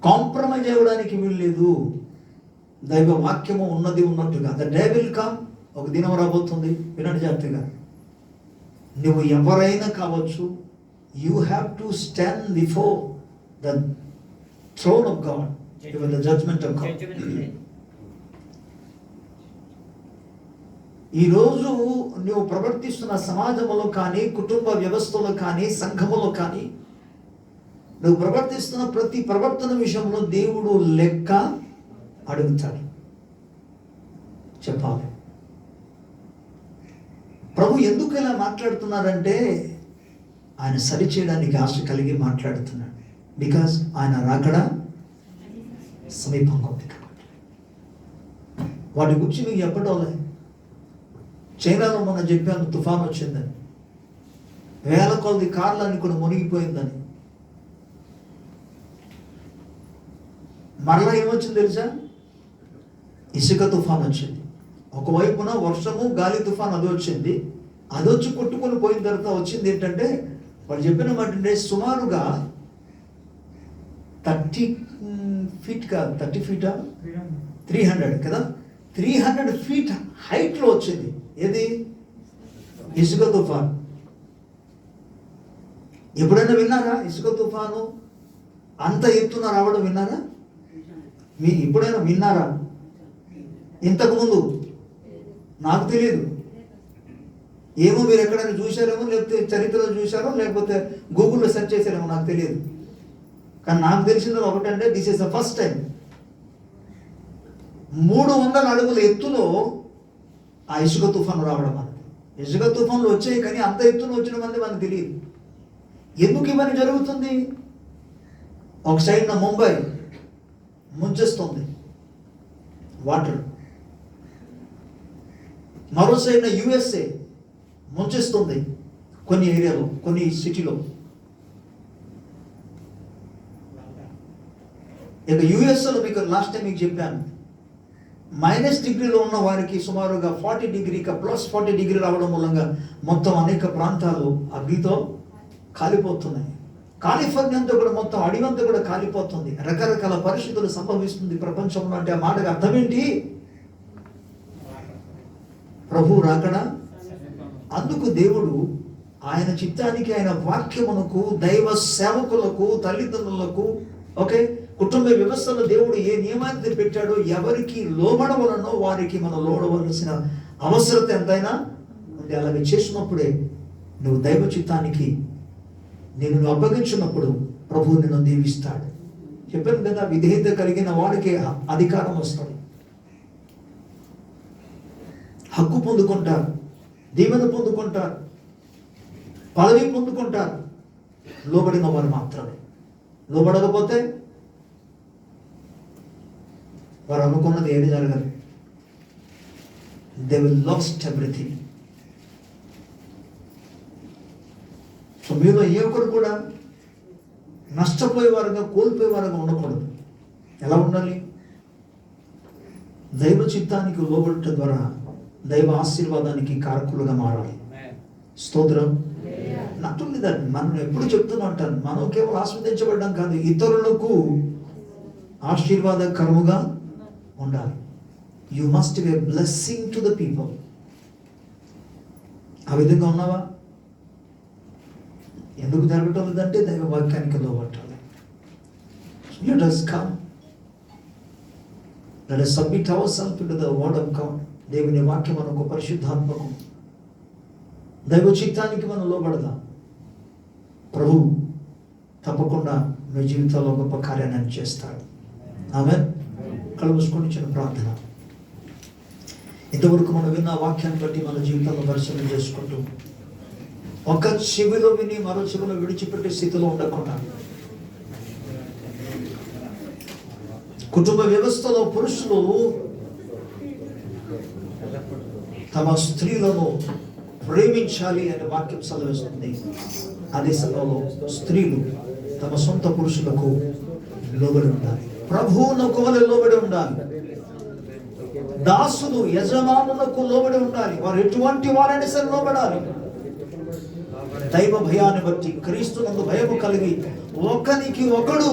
కాంప్రమైజ్ అవ్వడానికి వీల్లేదు. దైవ వాక్యము ఉన్నది ఉన్నట్టుగా. The day will come. ఒక దినం రాబోతుంది, వినండి జాగ్రత్తగా. నువ్వు ఎవరైనా కావచ్చు, you have to stand before the throne of God, the judgment of God. ఈరోజు నువ్వు ప్రవర్తిస్తున్న సమాజంలో కానీ, కుటుంబ వ్యవస్థలో కానీ, సంఘములో కానీ, నువ్వు ప్రవర్తిస్తున్న ప్రతి ప్రవర్తన విషయంలో దేవుడు లెక్క అడుగుతాడు, చెప్పాలి. ప్రభు ఎందుకు ఇలా మాట్లాడుతున్నారంటే ఆయన సరిచేయడానికి ఆశ కలిగి మాట్లాడుతున్నాడు. బికాస్ ఆయన రాకడ సమీపంగా ఉంది కాబట్టి. వాటి గురించి మీకు చెప్పడంలే. చైనాలో మొన్న చెప్పాను తుఫాన్ వచ్చిందని, వేల కొలది కార్లని కూడా మునిగిపోయిందని. మరలా ఏమొచ్చింది తెలుసా? ఇసుక తుఫాన్ వచ్చింది. ఒకవైపున వర్షము, గాలి తుఫాన్ అది వచ్చింది. అది వచ్చి కొట్టుకొని పోయిన తర్వాత వచ్చింది ఏంటంటే, వాళ్ళు చెప్పిన మాట సుమారుగా 30 feet కాదు, 30 feet 300 కదా, 300 feet హైట్లో వచ్చింది. ఏది? ఇసుక తుఫాన్. ఎప్పుడైనా విన్నారా ఇసుక తుఫాను అంత ఎత్తున రావడం విన్నారా? ఎప్పుడైనా విన్నారా? ఇంతకుముందు నాకు తెలియదు. ఏమో మీరు ఎక్కడైనా చూశారేమో, లేకపోతే చరిత్రలో చూశారో, లేకపోతే గూగుల్లో సెర్చ్ చేశారేమో, నాకు తెలియదు. కానీ నాకు తెలిసింది ఒకటంటే, this is the first time 300 అడుగుల ఎత్తులో ఆ ఇసుక తుఫాను రావడం. మనకి ఇసుక తుఫాన్లు వచ్చాయి, కానీ అంత ఎత్తున వచ్చిన మంది మనకు తెలియదు. ఎందుకు ఇవన్నీ జరుగుతుంది? ఒక సైడ్న ముంబై ముంచేస్తుంది వాటర్, మరో సైడ్న యుఎస్ఏ ముంచేస్తుంది కొన్ని ఏరియాలో, కొన్ని సిటీలో. ఇక యుఎస్ఏలో మీకు లాస్ట్ టైం మీకు చెప్పాను, -డిగ్రీలో ఉన్న వారికి సుమారుగా 40 డిగ్రీ +40 డిగ్రీ రావడం మూలంగా మొత్తం అనేక ప్రాంతాలు అగ్నితో కాలిపోతున్నాయి. కాలిఫోర్నియా అంతా కూడా, మొత్తం అడివంతా కూడా కాలిపోతుంది. రకరకాల పరిస్థితులు సంభవిస్తుంది ప్రపంచంలో. అంటే ఆ మాటకు అర్థం ఏంటి? ప్రభు రాకడా. అందుకు దేవుడు ఆయన చిత్తానికి, ఆయన వాక్యమునకు, దైవ సేవకులకు, తల్లిదండ్రులకు, కుటుంబ వ్యవస్థలో దేవుడు ఏ నియమాన్ని పెట్టాడో, ఎవరికి లోబడవలనో వారికి మనం లోబడవలసిన అవసరత ఎంతైనా ఉంది. అలాగే చేసినప్పుడే నువ్వు దైవ చిత్తానికి నేను అప్పగించినప్పుడు ప్రభువు నిన్ను దీవిస్తాడు. చెప్పాను కదా, విధేయత కలిగిన వాడికి అధికారం వస్తుంది, హక్కు పొందుకుంటారు, దీవెన పొందుకుంటారు, పదవి పొందుకుంటారు. లోబడిన వారు మాత్రమే. లోబడకపోతే వారు అనుకున్నది ఏది జరగదు. They will lost everything. So మీలో ఏ ఒక్కరు కూడా నష్టపోయేవారుగా, కోల్పోయేవారుగా ఉండకూడదు. ఎలా ఉండాలి? దైవ చిత్తానికి లోబడటం ద్వారా దైవ ఆశీర్వాదానికి కారకులుగా మారాలి. స్తోత్రం. నాట్ ఓన్లీ దట్, మనం ఎప్పుడు చెప్తూనే ఉంటాను, మనం కేవలం ఆస్వాదించబడ్డం కాదు, ఇతరులకు ఆశీర్వాదకరముగా ఉండాలి. You must be a blessing to the people. ఆ విధంగా ఉన్నావా? ఎందుకు జరగటం లేదంటే దైవ వాక్యానికి లోబట్టాలి. Let us come. Let us submit ourselves to the word of God. దేవుని వాక్యం మనకు, పరిశుద్ధాత్మకు, దైవ చిత్తానికి మనం లోబడదాం. ప్రభు తప్పకుండా మీ జీవితంలో గొప్ప కార్యాన్ని చేస్తాడు. ఆమేన్. కళ్ళు మూసుకొని చిన్న ప్రార్థన. ఇంతవరకు మనం విన్న వాక్యాన్ని బట్టి మన జీవితంలో పరిశీలన చేసుకుంటూ, ఒక చెవిలో విని మరో చెవిలో విడిచిపెట్టే స్థితిలో ఉండకుండా, కుటుంబ వ్యవస్థలో పురుషులు తమ స్త్రీలను ప్రేమించాలి అనే వాక్యం సెలవిస్తుంది. అదే సమయంలో స్త్రీలు తమ సొంత పురుషులకు లోబడి ఉండాలి. ప్రభువునకు వలె లోబడి ఉండాలి. దాసులు యజమానులకు లోబడి ఉండాలి. వారు ఎటువంటి వారైనా సరే లోబడాలి. దైవ భయాన్ని బట్టి, క్రీస్తునందు భయము కలిగి ఒకరికి ఒకడు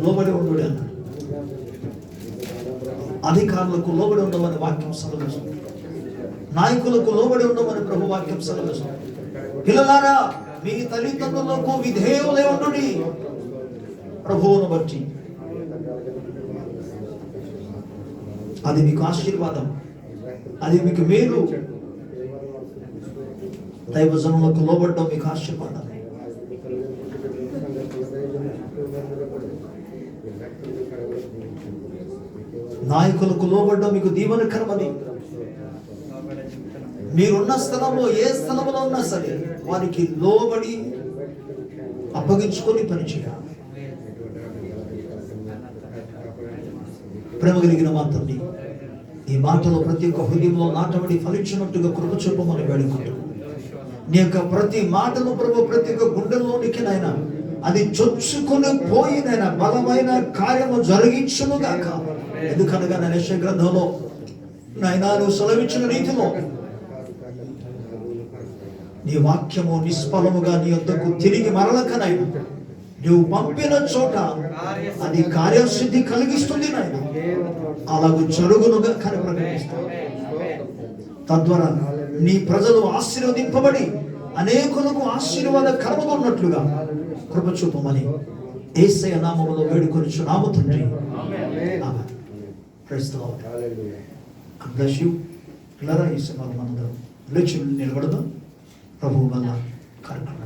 లోబడి ఉండు అన్నాడు. అధికారులకు లోబడి ఉండమని వాక్యం సెలవిస్తుంది. నాయకులకు లోబడి ఉండమని ప్రభు వాక్యం సెలవిస్తుంది. పిల్లలారా, మీ తల్లిదండ్రులకు విధేయులై ఉండుడి. ప్రభువును బట్టి అది మీకు ఆశీర్వాదం, అది మీకు మేలు. దైవజనులకు లోబడ్డం మీకు ఆశీర్వాదం. నాయకులకు లోబడ్డం మీకు దీవెనకరమని. మీరున్న స్థలంలో, ఏ స్థలంలో ఉన్నా సరే, వారికి లోబడి అప్పగించుకొని పనిచేయాలి. ప్రేమ కలిగిన మా తండ్రి, ఈ మాటలో ప్రతి ఒక్క హృదయంలో నాటబడి ఫలించినట్టుగా కృప చూపమని వేడుకుంటున్నాం. నీ యొక్క ప్రతి మాటను ప్రభు ప్రతి ఒక్క గుండెల్లోనికి నాయన అది చొచ్చుకొని పోయి నాయన బలమైన కార్యము జరిగించునుగాక. ఎందుకనగా నా యెషయా గ్రంథంలో నాయన నువ్వు సెలవిచ్చిన రీతిలో నీ వాక్యము నిష్ఫలముగా నీ యొద్దకు తిరిగి మరలకనైనా నువ్వు పంపిన చోట అది కార్యసిద్ధి కలిగిస్తుంది నాయన. అలాగూ జరుగునుగా కానీ ప్రకటిస్తాను. తద్వారా నీ ప్రజలు ఆశీర్వదింపబడి అనేకులకు ఆశీర్వాదకరముగా ఉన్నట్లుగా కృప చూపమని యేసయ్య నామములో వేడుకొనుచున్నాము తండ్రి. Amen. Praise the Lord. God bless you. పిల్లరా ఈ సమయంలో మనందరం లేచి నిలబడదాం. ప్రభువు వల్ల కార్యక్రమం